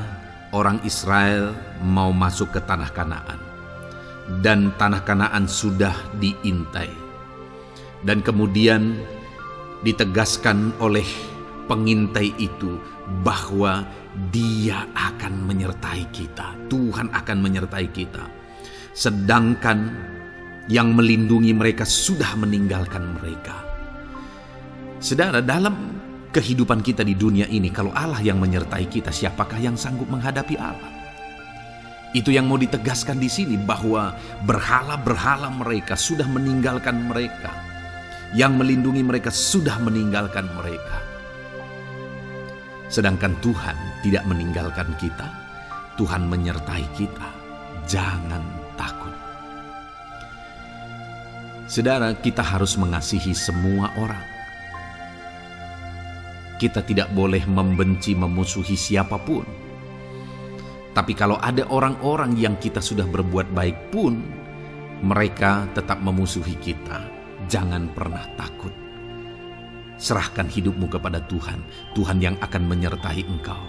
orang Israel mau masuk ke tanah Kanaan. Dan tanah Kanaan sudah diintai. Dan kemudian ditegaskan oleh pengintai itu bahwa Dia akan menyertai kita. Tuhan akan menyertai kita. Sedangkan yang melindungi mereka sudah meninggalkan mereka. Saudara, dalam kehidupan kita di dunia ini, kalau Allah yang menyertai kita, siapakah yang sanggup menghadapi Allah? Itu yang mau ditegaskan di sini, bahwa berhala-berhala mereka sudah meninggalkan mereka. Yang melindungi mereka sudah meninggalkan mereka. Sedangkan Tuhan tidak meninggalkan kita. Tuhan menyertai kita. Jangan takut. Saudara, kita harus mengasihi semua orang. Kita tidak boleh membenci, memusuhi siapapun. Tapi kalau ada orang-orang yang kita sudah berbuat baik pun, mereka tetap memusuhi kita, jangan pernah takut. Serahkan hidupmu kepada Tuhan, Tuhan yang akan menyertai engkau.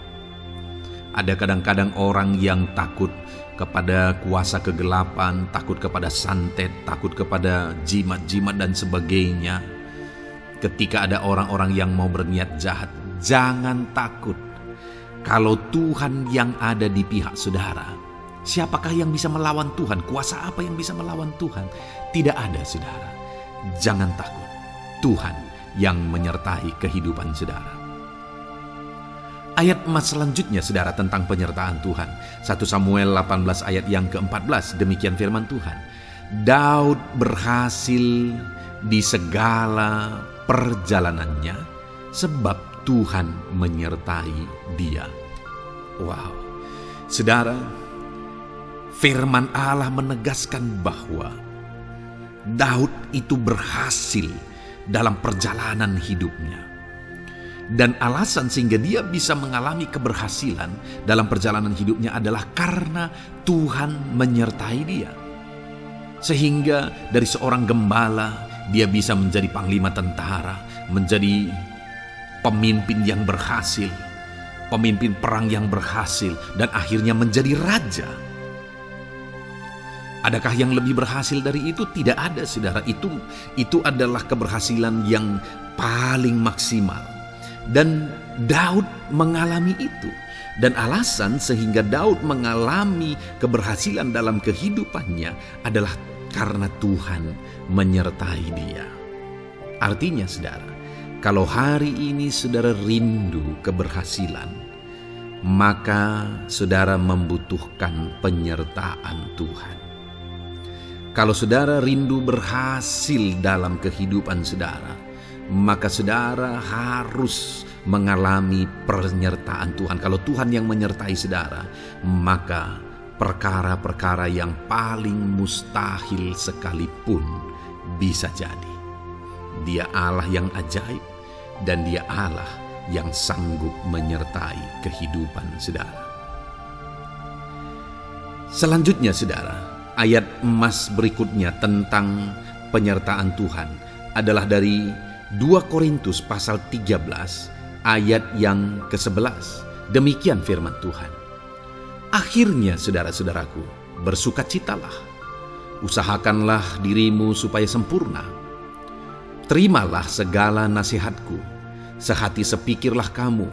Ada kadang-kadang orang yang takut kepada kuasa kegelapan, takut kepada santet, takut kepada jimat-jimat dan sebagainya. Ketika ada orang-orang yang mau berniat jahat, jangan takut. Kalau Tuhan yang ada di pihak saudara, siapakah yang bisa melawan Tuhan? Kuasa apa yang bisa melawan Tuhan? Tidak ada, saudara. Jangan takut. Tuhan yang menyertai kehidupan saudara. Ayat emas selanjutnya, saudara, tentang penyertaan Tuhan. 1 Samuel 18 ayat yang ke-14, demikian firman Tuhan. Daud berhasil di segala perjalanannya sebab Tuhan menyertai dia. Wow, saudara, firman Allah menegaskan bahwa Daud itu berhasil dalam perjalanan hidupnya. Dan alasan sehingga dia bisa mengalami keberhasilan dalam perjalanan hidupnya adalah karena Tuhan menyertai dia. Sehingga dari seorang gembala, dia bisa menjadi panglima tentara, menjadi pemimpin yang berhasil, pemimpin perang yang berhasil, dan akhirnya menjadi raja. Adakah yang lebih berhasil dari itu? Tidak ada, saudara. Itu adalah keberhasilan yang paling maksimal. Dan Daud mengalami itu. Dan alasan sehingga Daud mengalami keberhasilan dalam kehidupannya adalah karena Tuhan menyertai dia. Artinya, saudara, kalau hari ini saudara rindu keberhasilan, maka saudara membutuhkan penyertaan Tuhan. Kalau saudara rindu berhasil dalam kehidupan saudara, maka saudara harus mengalami penyertaan Tuhan. Kalau Tuhan yang menyertai saudara, maka perkara-perkara yang paling mustahil sekalipun bisa jadi. Dia Allah yang ajaib, dan Dia Allah yang sanggup menyertai kehidupan saudara. Selanjutnya, saudara, ayat emas berikutnya tentang penyertaan Tuhan adalah dari 2 Korintus pasal 13 ayat yang ke-11. Demikian firman Tuhan. Akhirnya, saudara-saudaraku, bersukacitalah. Usahakanlah dirimu supaya sempurna. Terimalah segala nasihatku. Sehati sepikirlah kamu,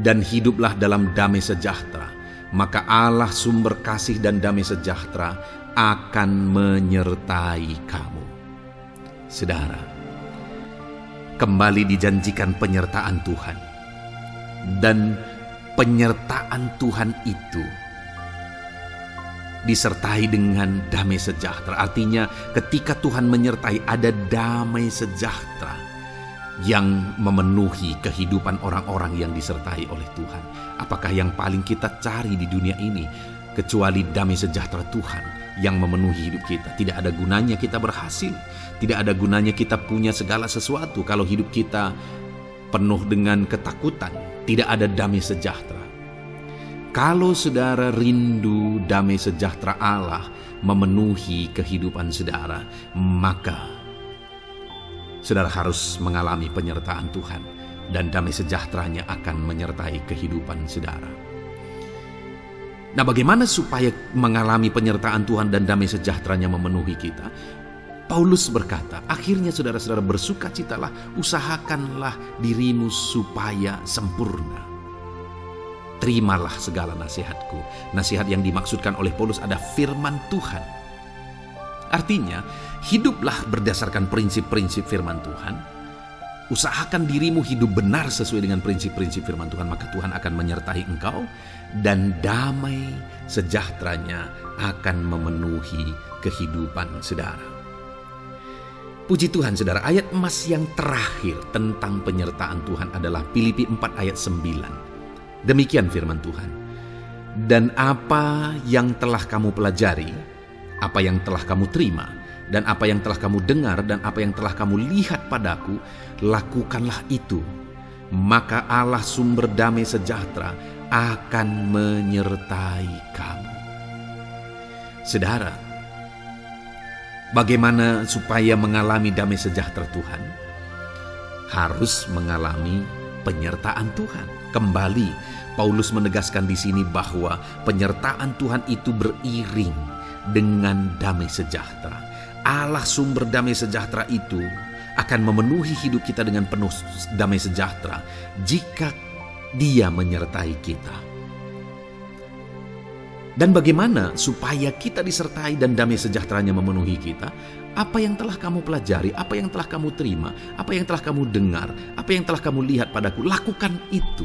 dan hiduplah dalam damai sejahtera. Maka Allah sumber kasih dan damai sejahtera akan menyertai kamu. Saudara, kembali dijanjikan penyertaan Tuhan. Dan penyertaan Tuhan itu disertai dengan damai sejahtera. Artinya ketika Tuhan menyertai, ada damai sejahtera yang memenuhi kehidupan orang-orang yang disertai oleh Tuhan. Apakah yang paling kita cari di dunia ini kecuali damai sejahtera Tuhan yang memenuhi hidup kita? Tidak ada gunanya kita berhasil, tidak ada gunanya kita punya segala sesuatu kalau hidup kita penuh dengan ketakutan, tidak ada damai sejahtera. Kalau saudara rindu damai sejahtera Allah memenuhi kehidupan saudara, maka saudara harus mengalami penyertaan Tuhan, dan damai sejahteranya akan menyertai kehidupan saudara. Nah, bagaimana supaya mengalami penyertaan Tuhan dan damai sejahteranya memenuhi kita? Paulus berkata, akhirnya saudara-saudara bersukacitalah, usahakanlah dirimu supaya sempurna. Terimalah segala nasihatku. Nasihat yang dimaksudkan oleh Paulus ada firman Tuhan. Artinya, hiduplah berdasarkan prinsip-prinsip firman Tuhan. Usahakan dirimu hidup benar sesuai dengan prinsip-prinsip firman Tuhan, maka Tuhan akan menyertai engkau, dan damai sejahteranya akan memenuhi kehidupan saudara. Puji Tuhan, saudara, ayat emas yang terakhir tentang penyertaan Tuhan adalah Filipi 4 ayat 9. Demikian firman Tuhan. Dan apa yang telah kamu pelajari, apa yang telah kamu terima, dan apa yang telah kamu dengar, dan apa yang telah kamu lihat padaku, lakukanlah itu. Maka Allah sumber damai sejahtera akan menyertai kamu. Saudara, Bagaimana supaya mengalami damai sejahtera Tuhan? Harus mengalami penyertaan Tuhan. Kembali, Paulus menegaskan di sini bahwa penyertaan Tuhan itu beriring dengan damai sejahtera. Allah sumber damai sejahtera itu akan memenuhi hidup kita dengan penuh damai sejahtera jika Dia menyertai kita. Dan bagaimana supaya kita disertai dan damai sejahteranya memenuhi kita? Apa yang telah kamu pelajari, apa yang telah kamu terima, apa yang telah kamu dengar, apa yang telah kamu lihat padaku, lakukan itu.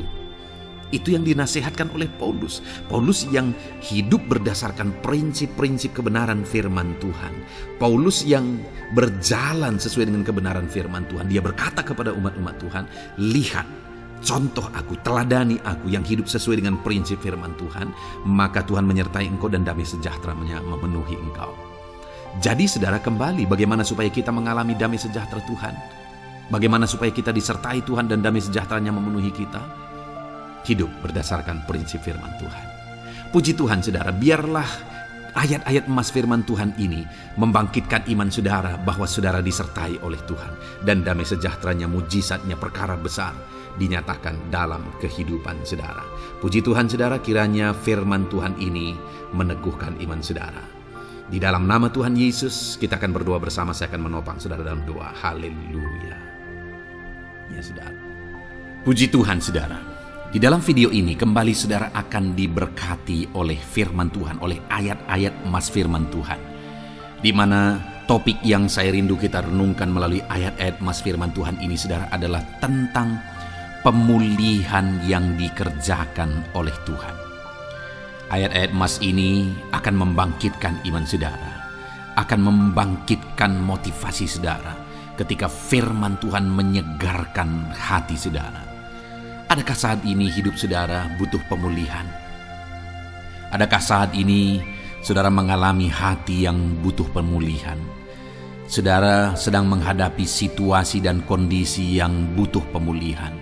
Itu yang dinasihatkan oleh Paulus. Paulus yang hidup berdasarkan prinsip-prinsip kebenaran firman Tuhan. Paulus yang berjalan sesuai dengan kebenaran firman Tuhan. Dia berkata kepada umat-umat Tuhan, lihat, contoh aku, teladani aku yang hidup sesuai dengan prinsip firman Tuhan, maka Tuhan menyertai engkau dan damai sejahtera-Nya memenuhi engkau. Jadi saudara, kembali bagaimana supaya kita mengalami damai sejahtera Tuhan? Bagaimana supaya kita disertai Tuhan dan damai sejahtera-Nya memenuhi kita? Hidup berdasarkan prinsip firman Tuhan. Puji Tuhan saudara, biarlah ayat-ayat emas firman Tuhan ini membangkitkan iman saudara bahwa saudara disertai oleh Tuhan. Dan damai sejahtera-Nya, mujizat-Nya, perkara besar dinyatakan dalam kehidupan saudara. Puji Tuhan saudara, kiranya firman Tuhan ini meneguhkan iman saudara. Di dalam nama Tuhan Yesus kita akan berdoa bersama. Saya akan menopang saudara dalam doa. Haleluya. Ya saudara. Puji Tuhan saudara. Di dalam video ini kembali saudara akan diberkati oleh firman Tuhan, oleh ayat-ayat emas firman Tuhan. Di mana topik yang saya rindu kita renungkan melalui ayat-ayat emas firman Tuhan ini saudara adalah tentang pemulihan yang dikerjakan oleh Tuhan. Ayat-ayat emas ini akan membangkitkan iman saudara, akan membangkitkan motivasi saudara ketika firman Tuhan menyegarkan hati saudara. Adakah saat ini hidup saudara butuh pemulihan? Adakah saat ini saudara mengalami hati yang butuh pemulihan? Saudara sedang menghadapi situasi dan kondisi yang butuh pemulihan.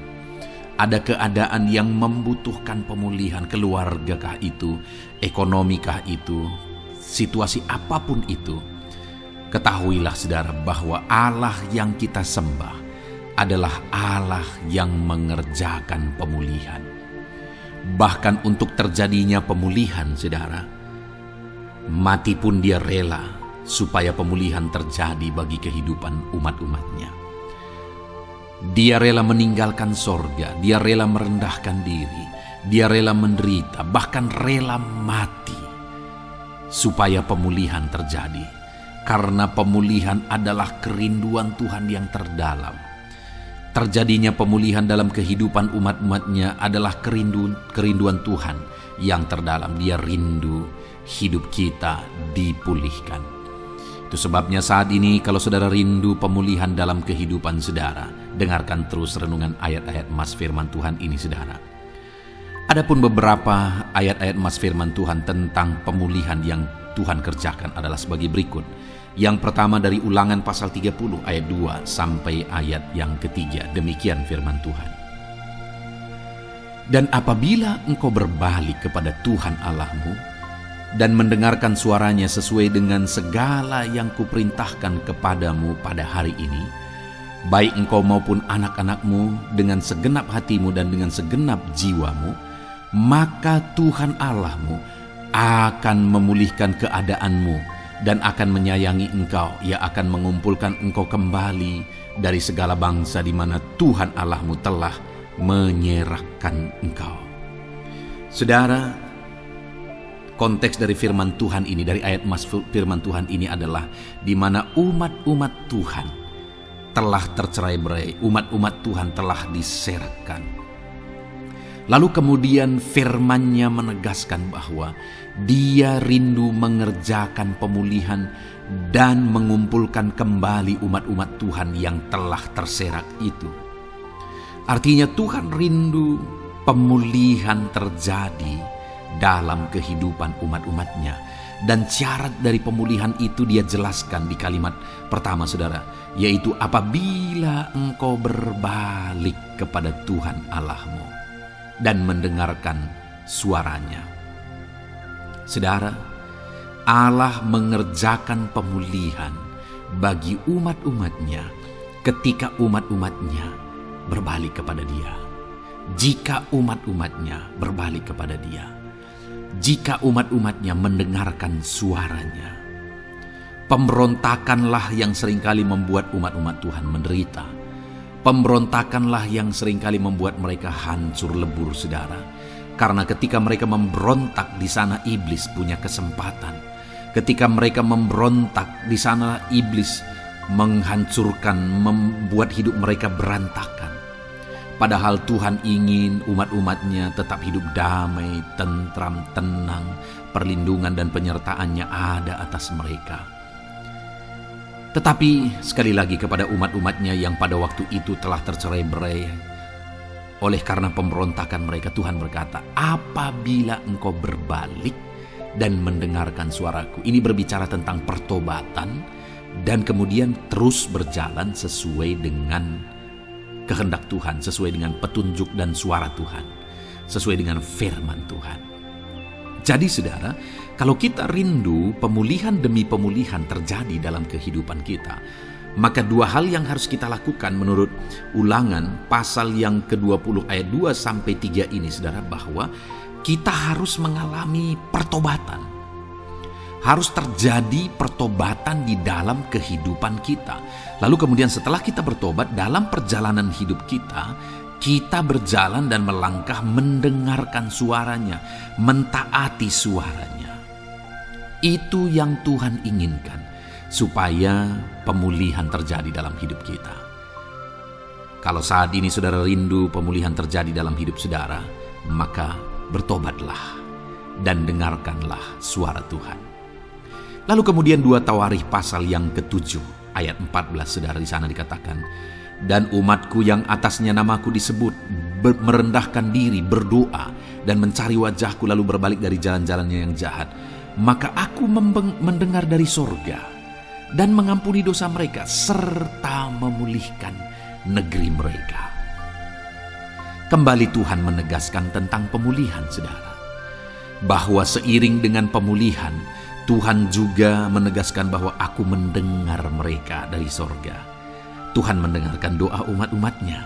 Ada keadaan yang membutuhkan pemulihan, keluargakah itu, ekonomikah itu, situasi apapun itu. Ketahuilah saudara bahwa Allah yang kita sembah adalah Allah yang mengerjakan pemulihan. Bahkan untuk terjadinya pemulihan saudara, mati pun Dia rela supaya pemulihan terjadi bagi kehidupan umat-umatnya. Dia rela meninggalkan sorga, Dia rela merendahkan diri, Dia rela menderita, bahkan rela mati supaya pemulihan terjadi. Karena pemulihan adalah kerinduan Tuhan yang terdalam. Terjadinya pemulihan dalam kehidupan umat-umatnya adalah kerinduan Tuhan yang terdalam. Dia rindu hidup kita dipulihkan. Itu sebabnya saat ini kalau saudara rindu pemulihan dalam kehidupan saudara, dengarkan terus renungan ayat-ayat emas firman Tuhan ini saudara. Adapun beberapa ayat-ayat emas firman Tuhan tentang pemulihan yang Tuhan kerjakan adalah sebagai berikut. Yang pertama dari Ulangan pasal 30 ayat 2 sampai ayat yang ketiga. Demikian firman Tuhan. Dan apabila engkau berbalik kepada Tuhan Allahmu dan mendengarkan suaranya sesuai dengan segala yang kuperintahkan kepadamu pada hari ini, baik engkau maupun anak-anakmu dengan segenap hatimu dan dengan segenap jiwamu, maka Tuhan Allahmu akan memulihkan keadaanmu dan akan menyayangi engkau. Ia akan mengumpulkan engkau kembali dari segala bangsa di mana Tuhan Allahmu telah menyerahkan engkau. Saudara, konteks dari firman Tuhan ini, dari ayat emas firman Tuhan ini adalah di mana umat-umat Tuhan telah tercerai-berai, umat-umat Tuhan telah diserahkan. Lalu kemudian firman-Nya menegaskan bahwa Dia rindu mengerjakan pemulihan dan mengumpulkan kembali umat-umat Tuhan yang telah terserak itu. Artinya Tuhan rindu pemulihan terjadi dalam kehidupan umat-umatnya. Dan syarat dari pemulihan itu Dia jelaskan di kalimat pertama saudara, yaitu apabila engkau berbalik kepada Tuhan Allahmu dan mendengarkan suaranya. Saudara, Allah mengerjakan pemulihan bagi umat-umatnya ketika umat-umatnya berbalik kepada Dia. Jika umat-umatnya berbalik kepada Dia, jika umat-umatnya mendengarkan suaranya. Pemberontakanlah yang seringkali membuat umat-umat Tuhan menderita. Pemberontakanlah yang seringkali membuat mereka hancur lebur, saudara. Karena ketika mereka memberontak, di sana iblis punya kesempatan. Ketika mereka memberontak, di sana iblis menghancurkan, membuat hidup mereka berantakan. Padahal Tuhan ingin umat-umatnya tetap hidup damai, tentram, tenang, perlindungan dan penyertaannya ada atas mereka. Tetapi sekali lagi kepada umat-umatnya yang pada waktu itu telah tercerai-berai oleh karena pemberontakan mereka, Tuhan berkata, apabila engkau berbalik dan mendengarkan suaraku. Ini berbicara tentang pertobatan dan kemudian terus berjalan sesuai dengan kehendak Tuhan, sesuai dengan petunjuk dan suara Tuhan, sesuai dengan firman Tuhan. Jadi saudara, kalau kita rindu pemulihan demi pemulihan terjadi dalam kehidupan kita, maka dua hal yang harus kita lakukan menurut Ulangan pasal yang ke-20 ayat 2-3 ini, saudara, bahwa kita harus mengalami pertobatan. Harus terjadi pertobatan di dalam kehidupan kita. Lalu kemudian setelah kita bertobat, dalam perjalanan hidup kita berjalan dan melangkah mendengarkan suaranya, mentaati suaranya. Itu yang Tuhan inginkan, supaya pemulihan terjadi dalam hidup kita. Kalau saat ini saudara rindu pemulihan terjadi dalam hidup saudara, maka bertobatlah dan dengarkanlah suara Tuhan. Lalu kemudian 2 Tawarikh pasal yang ke-7 ayat 14, saudara, di sana dikatakan, dan umatku yang atasnya namaku disebut merendahkan diri, berdoa dan mencari wajahku lalu berbalik dari jalan-jalannya yang jahat, maka aku mendengar dari sorga dan mengampuni dosa mereka serta memulihkan negeri mereka. Kembali Tuhan menegaskan tentang pemulihan, saudara, bahwa seiring dengan pemulihan Tuhan juga menegaskan bahwa aku mendengar mereka dari sorga. Tuhan mendengarkan doa umat-umatnya.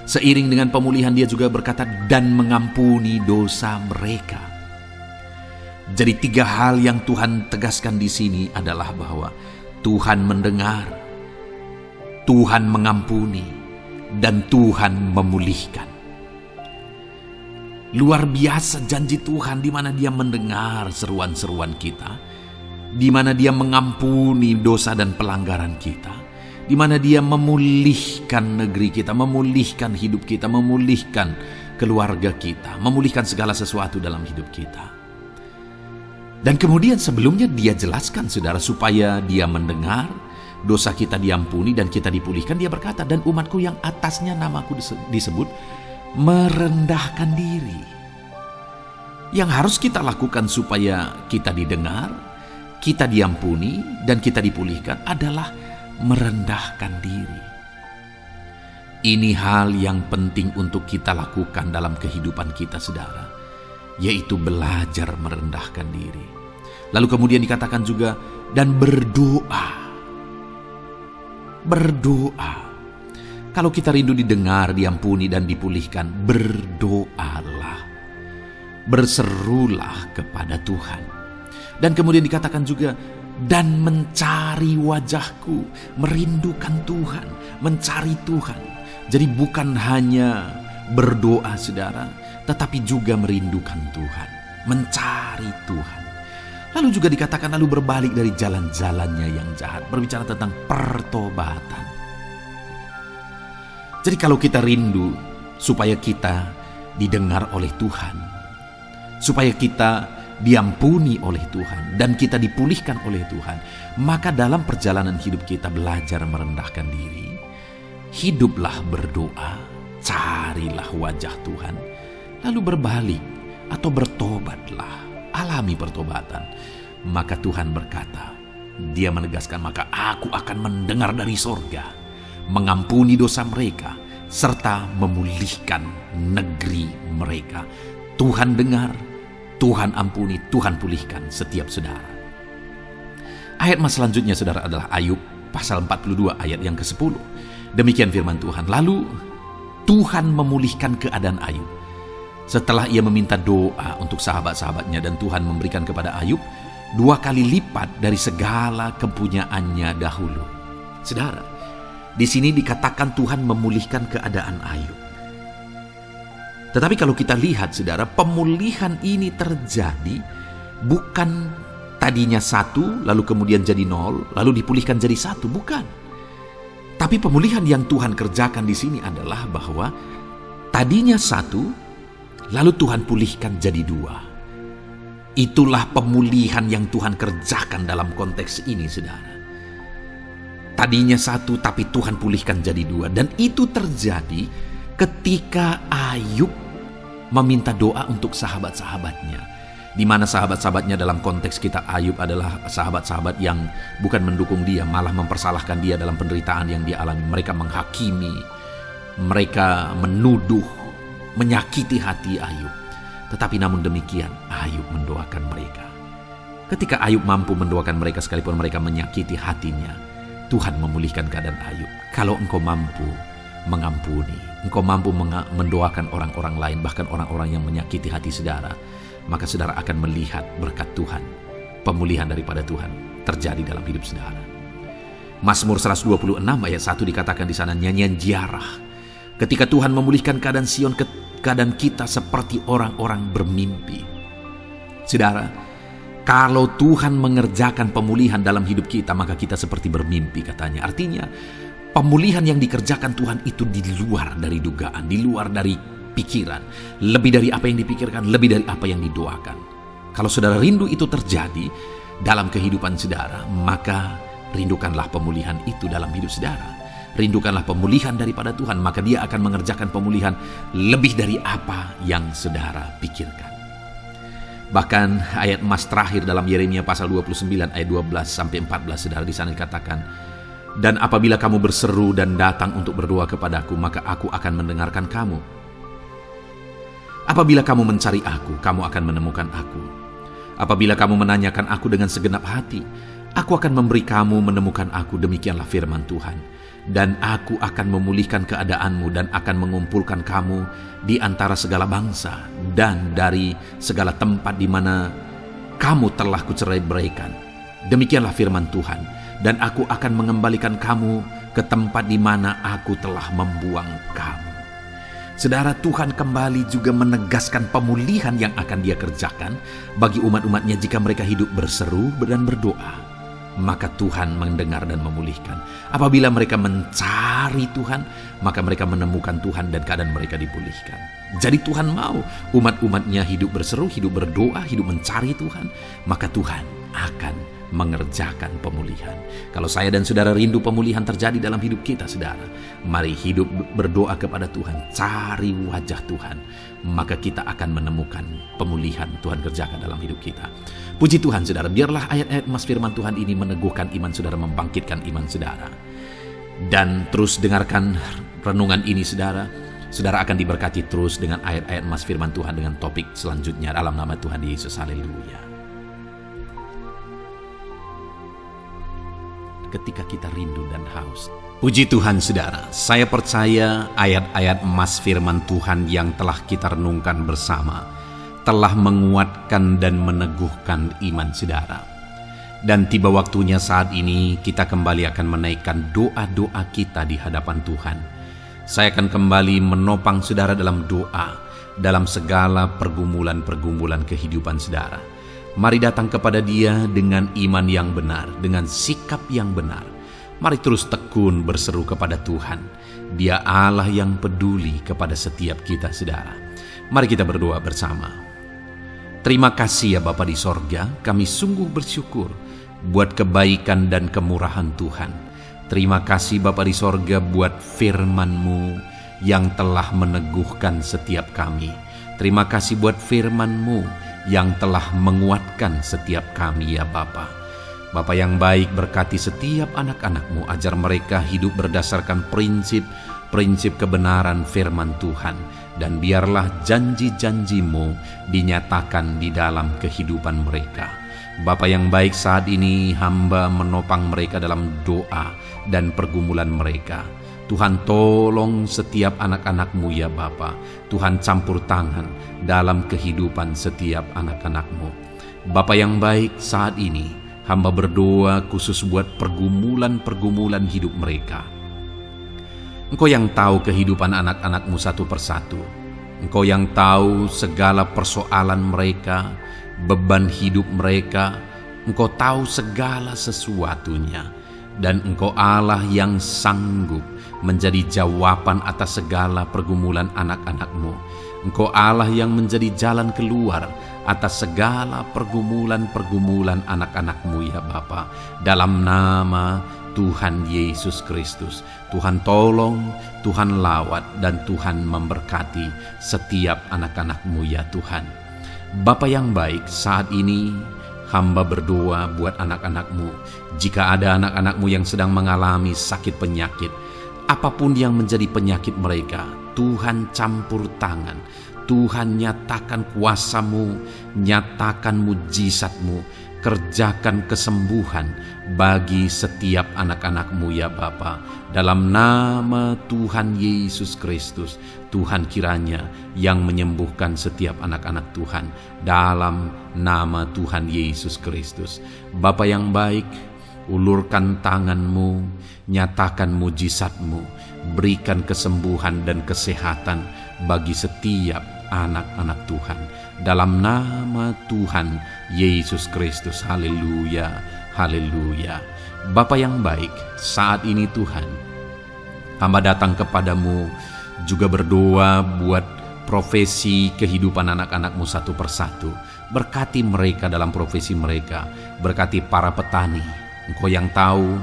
Seiring dengan pemulihan Dia juga berkata dan mengampuni dosa mereka. Jadi 3 hal yang Tuhan tegaskan di sini adalah bahwa Tuhan mendengar, Tuhan mengampuni, dan Tuhan memulihkan. Luar biasa janji Tuhan, di mana Dia mendengar seruan-seruan kita, di mana Dia mengampuni dosa dan pelanggaran kita, di mana Dia memulihkan negeri kita, memulihkan hidup kita, memulihkan keluarga kita, memulihkan segala sesuatu dalam hidup kita. Dan kemudian sebelumnya Dia jelaskan, saudara, supaya Dia mendengar, dosa kita diampuni dan kita dipulihkan. Dia berkata, dan umatku yang atasnya namaku disebut merendahkan diri. Yang harus kita lakukan supaya kita didengar, kita diampuni, dan kita dipulihkan adalah merendahkan diri. Ini hal yang penting untuk kita lakukan dalam kehidupan kita, saudara, yaitu belajar merendahkan diri. Lalu kemudian dikatakan juga, dan berdoa. Berdoa. Kalau kita rindu didengar, diampuni, dan dipulihkan, berdoalah. Berserulah kepada Tuhan. Dan kemudian dikatakan juga, dan mencari wajahku, merindukan Tuhan, mencari Tuhan. Jadi bukan hanya berdoa, saudara, tetapi juga merindukan Tuhan, mencari Tuhan. Lalu juga dikatakan lalu berbalik dari jalan-jalannya yang jahat, berbicara tentang pertobatan. Jadi kalau kita rindu supaya kita didengar oleh Tuhan, supaya kita diampuni oleh Tuhan, dan kita dipulihkan oleh Tuhan, maka dalam perjalanan hidup kita belajar merendahkan diri, hiduplah berdoa, carilah wajah Tuhan, lalu berbalik atau bertobatlah, alami pertobatan. Maka Tuhan berkata, Dia menegaskan, maka aku akan mendengar dari sorga, mengampuni dosa mereka, serta memulihkan negeri mereka. Tuhan dengar, Tuhan ampuni, Tuhan pulihkan setiap saudara. Ayat mas selanjutnya, saudara, adalah Ayub pasal 42 ayat yang ke-10. Demikian firman Tuhan. Lalu Tuhan memulihkan keadaan Ayub. Setelah ia meminta doa untuk sahabat-sahabatnya dan Tuhan memberikan kepada Ayub 2 kali lipat dari segala kepunyaannya dahulu. Saudara, di sini dikatakan Tuhan memulihkan keadaan Ayub. Tetapi kalau kita lihat, saudara, pemulihan ini terjadi bukan tadinya 1, lalu kemudian jadi 0, lalu dipulihkan jadi 1, bukan. Tapi pemulihan yang Tuhan kerjakan di sini adalah bahwa tadinya 1, lalu Tuhan pulihkan jadi 2. Itulah pemulihan yang Tuhan kerjakan dalam konteks ini, saudara. Tadinya 1, tapi Tuhan pulihkan jadi 2. Dan itu terjadi ketika Ayub meminta doa untuk sahabat-sahabatnya. Di mana sahabat-sahabatnya dalam konteks kita Ayub adalah sahabat-sahabat yang bukan mendukung dia, malah mempersalahkan dia dalam penderitaan yang dia alami. Mereka menghakimi, mereka menuduh, menyakiti hati Ayub. Tetapi namun demikian, Ayub mendoakan mereka. Ketika Ayub mampu mendoakan mereka sekalipun mereka menyakiti hatinya, Tuhan memulihkan keadaan Ayub. Kalau engkau mampu mengampuni, engkau mampu mendoakan orang-orang lain, bahkan orang-orang yang menyakiti hati saudara, maka saudara akan melihat berkat Tuhan, pemulihan daripada Tuhan terjadi dalam hidup saudara. Mazmur 126 ayat 1 dikatakan di sana, nyanyian ziarah. Ketika Tuhan memulihkan keadaan Sion, keadaan kita seperti orang-orang bermimpi. Saudara, kalau Tuhan mengerjakan pemulihan dalam hidup kita, maka kita seperti bermimpi katanya. Artinya, pemulihan yang dikerjakan Tuhan itu di luar dari dugaan, di luar dari pikiran, lebih dari apa yang dipikirkan, lebih dari apa yang didoakan. Kalau saudara rindu itu terjadi dalam kehidupan saudara, maka rindukanlah pemulihan itu dalam hidup saudara. Rindukanlah pemulihan daripada Tuhan, maka Dia akan mengerjakan pemulihan lebih dari apa yang saudara pikirkan. Bahkan ayat emas terakhir dalam Yeremia pasal 29 ayat 12 sampai 14, saudara, di sana dikatakan, dan apabila kamu berseru dan datang untuk berdoa kepadaku, maka aku akan mendengarkan kamu. Apabila kamu mencari aku, kamu akan menemukan aku. Apabila kamu menanyakan aku dengan segenap hati, aku akan memberi kamu menemukan aku, demikianlah firman Tuhan. Dan aku akan memulihkan keadaanmu dan akan mengumpulkan kamu di antara segala bangsa dan dari segala tempat di mana kamu telah kucerai-beraikan. Demikianlah firman Tuhan. Dan aku akan mengembalikan kamu ke tempat di mana aku telah membuang kamu. Saudara, Tuhan kembali juga menegaskan pemulihan yang akan Dia kerjakan bagi umat-umatnya jika mereka hidup berseru dan berdoa. Maka Tuhan mendengar dan memulihkan. Apabila mereka mencari Tuhan, maka mereka menemukan Tuhan dan keadaan mereka dipulihkan. Jadi Tuhan mau umat-umatnya hidup berseru, hidup berdoa, hidup mencari Tuhan, maka Tuhan akan mengerjakan pemulihan. Kalau saya dan saudara rindu pemulihan terjadi dalam hidup kita, saudara, mari hidup berdoa kepada Tuhan, cari wajah Tuhan, maka kita akan menemukan pemulihan Tuhan kerjakan dalam hidup kita. Puji Tuhan, saudara, biarlah ayat-ayat emas firman Tuhan ini meneguhkan iman saudara, membangkitkan iman saudara. Dan terus dengarkan renungan ini, saudara. Saudara akan diberkati terus dengan ayat-ayat emas firman Tuhan dengan topik selanjutnya dalam nama Tuhan Yesus. Haleluya. Ketika kita rindu dan haus. Puji Tuhan, saudara, saya percaya ayat-ayat emas firman Tuhan yang telah kita renungkan bersama telah menguatkan dan meneguhkan iman saudara. Dan tiba waktunya saat ini kita kembali akan menaikkan doa-doa kita di hadapan Tuhan. Saya akan kembali menopang saudara dalam doa, dalam segala pergumulan-pergumulan kehidupan saudara. Mari datang kepada Dia dengan iman yang benar, dengan sikap yang benar. Mari terus tekun berseru kepada Tuhan. Dia Allah yang peduli kepada setiap kita, saudara. Mari kita berdoa bersama. Terima kasih ya Bapa di sorga, kami sungguh bersyukur buat kebaikan dan kemurahan Tuhan. Terima kasih Bapa di sorga buat firman-Mu yang telah meneguhkan setiap kami. Terima kasih buat firman-Mu yang telah menguatkan setiap kami ya Bapa. Bapa yang baik, berkati setiap anak-anak-Mu, ajar mereka hidup berdasarkan prinsip kebenaran firman Tuhan. Dan biarlah janji-janji-Mu dinyatakan di dalam kehidupan mereka. Bapa yang baik, saat ini hamba menopang mereka dalam doa dan pergumulan mereka. Tuhan, tolong setiap anak-anak-Mu ya Bapa. Tuhan, campur tangan dalam kehidupan setiap anak-anak-Mu. Bapa yang baik, saat ini hamba berdoa khusus buat pergumulan-pergumulan hidup mereka. Engkau yang tahu kehidupan anak-anak-Mu satu persatu. Engkau yang tahu segala persoalan mereka, beban hidup mereka. Engkau tahu segala sesuatunya. Dan Engkau Allah yang sanggup menjadi jawaban atas segala pergumulan anak-anak-Mu. Engkau Allah yang menjadi jalan keluar atas segala pergumulan-pergumulan anak-anak-Mu ya Bapa. Dalam nama Tuhan Yesus Kristus, Tuhan tolong, Tuhan lawat, dan Tuhan memberkati setiap anak-anak-Mu ya Tuhan. Bapa yang baik, saat ini hamba berdoa buat anak-anak-Mu. Jika ada anak-anak-Mu yang sedang mengalami sakit penyakit, apapun yang menjadi penyakit mereka, Tuhan campur tangan. Tuhan nyatakan kuasa-Mu, nyatakan mujizat-Mu, kerjakan kesembuhan bagi setiap anak-anak-Mu ya Bapa. Dalam nama Tuhan Yesus Kristus, Tuhan kiranya yang menyembuhkan setiap anak-anak Tuhan. Dalam nama Tuhan Yesus Kristus. Bapa yang baik, ulurkan tangan-Mu, nyatakan mujizat-Mu, berikan kesembuhan dan kesehatan bagi setiap anak-anak Tuhan. Dalam nama Tuhan Yesus Kristus. Haleluya, haleluya. Bapa yang baik, saat ini Tuhan, hamba datang kepadamu juga berdoa buat profesi kehidupan anak-anak-Mu satu persatu. Berkati mereka dalam profesi mereka, berkati para petani. Engkau yang tahu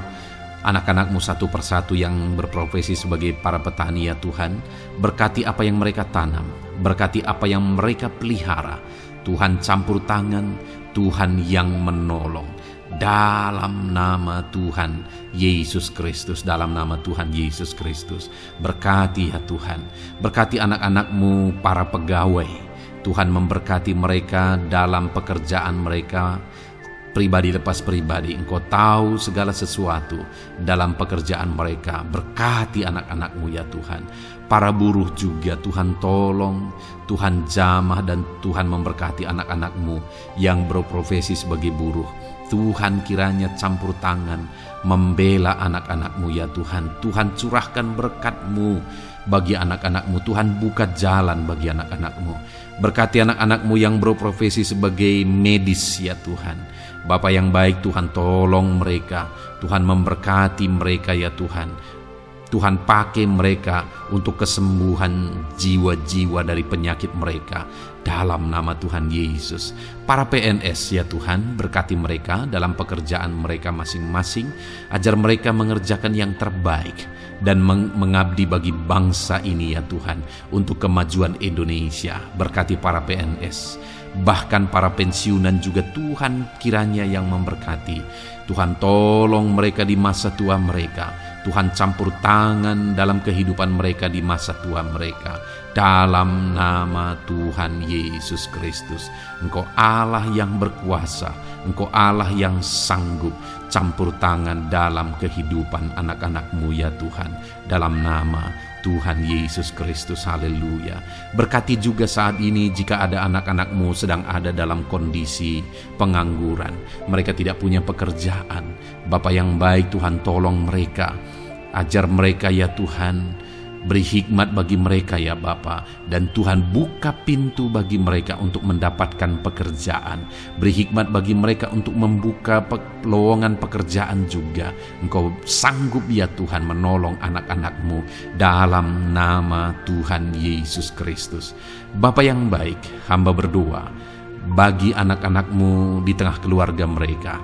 anak-anak-Mu satu persatu yang berprofesi sebagai para petani ya Tuhan. Berkati apa yang mereka tanam, berkati apa yang mereka pelihara. Tuhan campur tangan, Tuhan yang menolong. Dalam nama Tuhan Yesus Kristus, dalam nama Tuhan Yesus Kristus. Berkati ya Tuhan, berkati anak-anak-Mu para pegawai. Tuhan memberkati mereka dalam pekerjaan mereka, pribadi lepas pribadi. Engkau tahu segala sesuatu dalam pekerjaan mereka. Berkati anak-anak-Mu ya Tuhan. Para buruh juga Tuhan tolong, Tuhan jamah, dan Tuhan memberkati anak-anak-Mu yang berprofesi sebagai buruh. Tuhan kiranya campur tangan membela anak-anak-Mu ya Tuhan. Tuhan curahkan berkat-Mu bagi anak-anak-Mu. Tuhan buka jalan bagi anak-anak-Mu. Berkati anak-anak-Mu yang berprofesi sebagai medis ya Tuhan. Bapa yang baik, Tuhan tolong mereka. Tuhan memberkati mereka ya Tuhan. Tuhan pakai mereka untuk kesembuhan jiwa-jiwa dari penyakit mereka. Dalam nama Tuhan Yesus. Para PNS ya Tuhan, berkati mereka dalam pekerjaan mereka masing-masing. Ajar mereka mengerjakan yang terbaik dan mengabdi bagi bangsa ini ya Tuhan, untuk kemajuan Indonesia. Berkati para PNS, bahkan para pensiunan juga Tuhan kiranya yang memberkati. Tuhan tolong mereka di masa tua mereka. Tuhan campur tangan dalam kehidupan mereka di masa tua mereka. Dalam nama Tuhan Yesus Kristus. Engkau Allah yang berkuasa, Engkau Allah yang sanggup. Campur tangan dalam kehidupan anak-anak-Mu ya Tuhan. Dalam nama Tuhan Yesus Kristus. Haleluya. Berkati juga saat ini jika ada anak-anak-Mu sedang ada dalam kondisi pengangguran, mereka tidak punya pekerjaan. Bapa yang baik, Tuhan tolong mereka. Ajar mereka ya Tuhan. Beri hikmat bagi mereka ya Bapa. Dan Tuhan buka pintu bagi mereka untuk mendapatkan pekerjaan. Beri hikmat bagi mereka untuk membuka lowongan pekerjaan juga. Engkau sanggup ya Tuhan menolong anak-anak-Mu. Dalam nama Tuhan Yesus Kristus. Bapa yang baik, hamba berdoa bagi anak-anak-Mu di tengah keluarga mereka.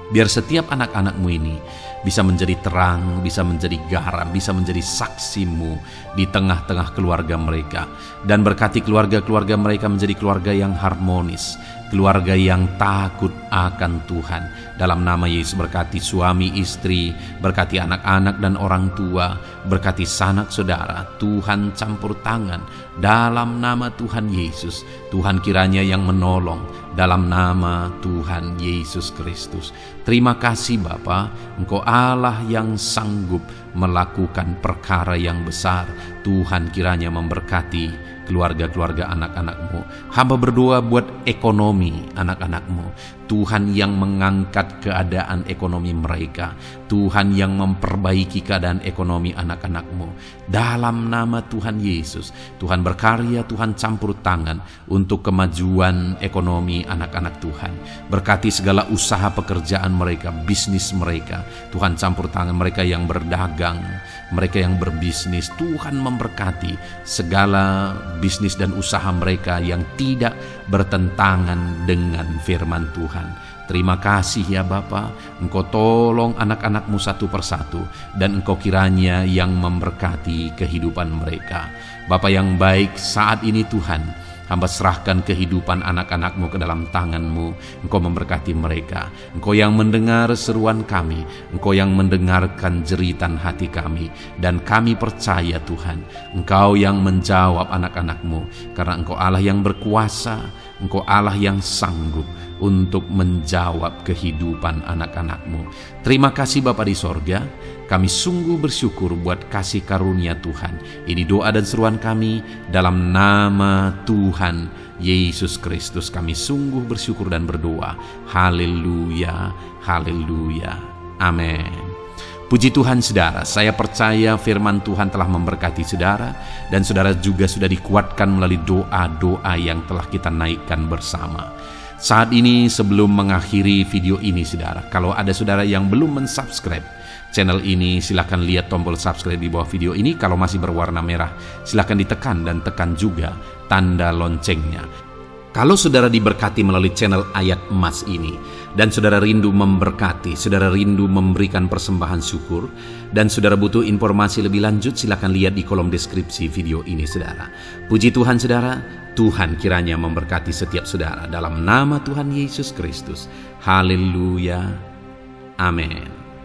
Biar setiap anak-anak-Mu ini bisa menjadi terang, bisa menjadi garam, bisa menjadi saksi-Mu di tengah-tengah keluarga mereka. Dan berkati keluarga-keluarga mereka menjadi keluarga yang harmonis, keluarga yang takut akan Tuhan. Dalam nama Yesus berkati suami istri, berkati anak-anak dan orang tua, berkati sanak saudara. Tuhan campur tangan dalam nama Tuhan Yesus. Tuhan kiranya yang menolong dalam nama Tuhan Yesus Kristus. Terima kasih Bapa, Engkau Allah yang sanggup melakukan perkara yang besar. Tuhan kiranya memberkati keluarga-keluarga anak-anak-Mu. Hamba berdoa buat ekonomi anak-anak-Mu. Tuhan yang mengangkat keadaan ekonomi mereka. Tuhan yang memperbaiki keadaan ekonomi anak-anak-Mu. Dalam nama Tuhan Yesus, Tuhan berkarya, Tuhan campur tangan untuk kemajuan ekonomi anak-anak Tuhan. Berkati segala usaha pekerjaan mereka, bisnis mereka. Tuhan campur tangan mereka yang berdagang, mereka yang berbisnis. Tuhan memberkati segala bisnis dan usaha mereka yang tidak bertentangan dengan firman Tuhan. Terima kasih ya Bapa, Engkau tolong anak-anak-Mu satu persatu, dan Engkau kiranya yang memberkati kehidupan mereka. Bapa yang baik, saat ini Tuhan, hamba serahkan kehidupan anak-anak-Mu ke dalam tangan-Mu. Engkau memberkati mereka. Engkau yang mendengar seruan kami, Engkau yang mendengarkan jeritan hati kami, dan kami percaya Tuhan, Engkau yang menjawab anak-anak-Mu, karena Engkau Allah yang berkuasa, Engkau Allah yang sanggup untuk menjawab kehidupan anak-anak-Mu. Terima kasih Bapa di sorga. Kami sungguh bersyukur buat kasih karunia Tuhan. Ini doa dan seruan kami dalam nama Tuhan Yesus Kristus. Kami sungguh bersyukur dan berdoa. Haleluya, haleluya, amin. Puji Tuhan saudara, saya percaya firman Tuhan telah memberkati saudara, dan saudara juga sudah dikuatkan melalui doa-doa yang telah kita naikkan bersama. Saat ini sebelum mengakhiri video ini saudara, kalau ada saudara yang belum mensubscribe channel ini, silakan lihat tombol subscribe di bawah video ini. Kalau masih berwarna merah, silakan ditekan dan tekan juga tanda loncengnya. Kalau saudara diberkati melalui channel Ayat Emas ini, dan saudara rindu memberkati, saudara rindu memberikan persembahan syukur, dan saudara butuh informasi lebih lanjut, silakan lihat di kolom deskripsi video ini saudara. Puji Tuhan saudara, Tuhan kiranya memberkati setiap saudara dalam nama Tuhan Yesus Kristus. Haleluya, amin.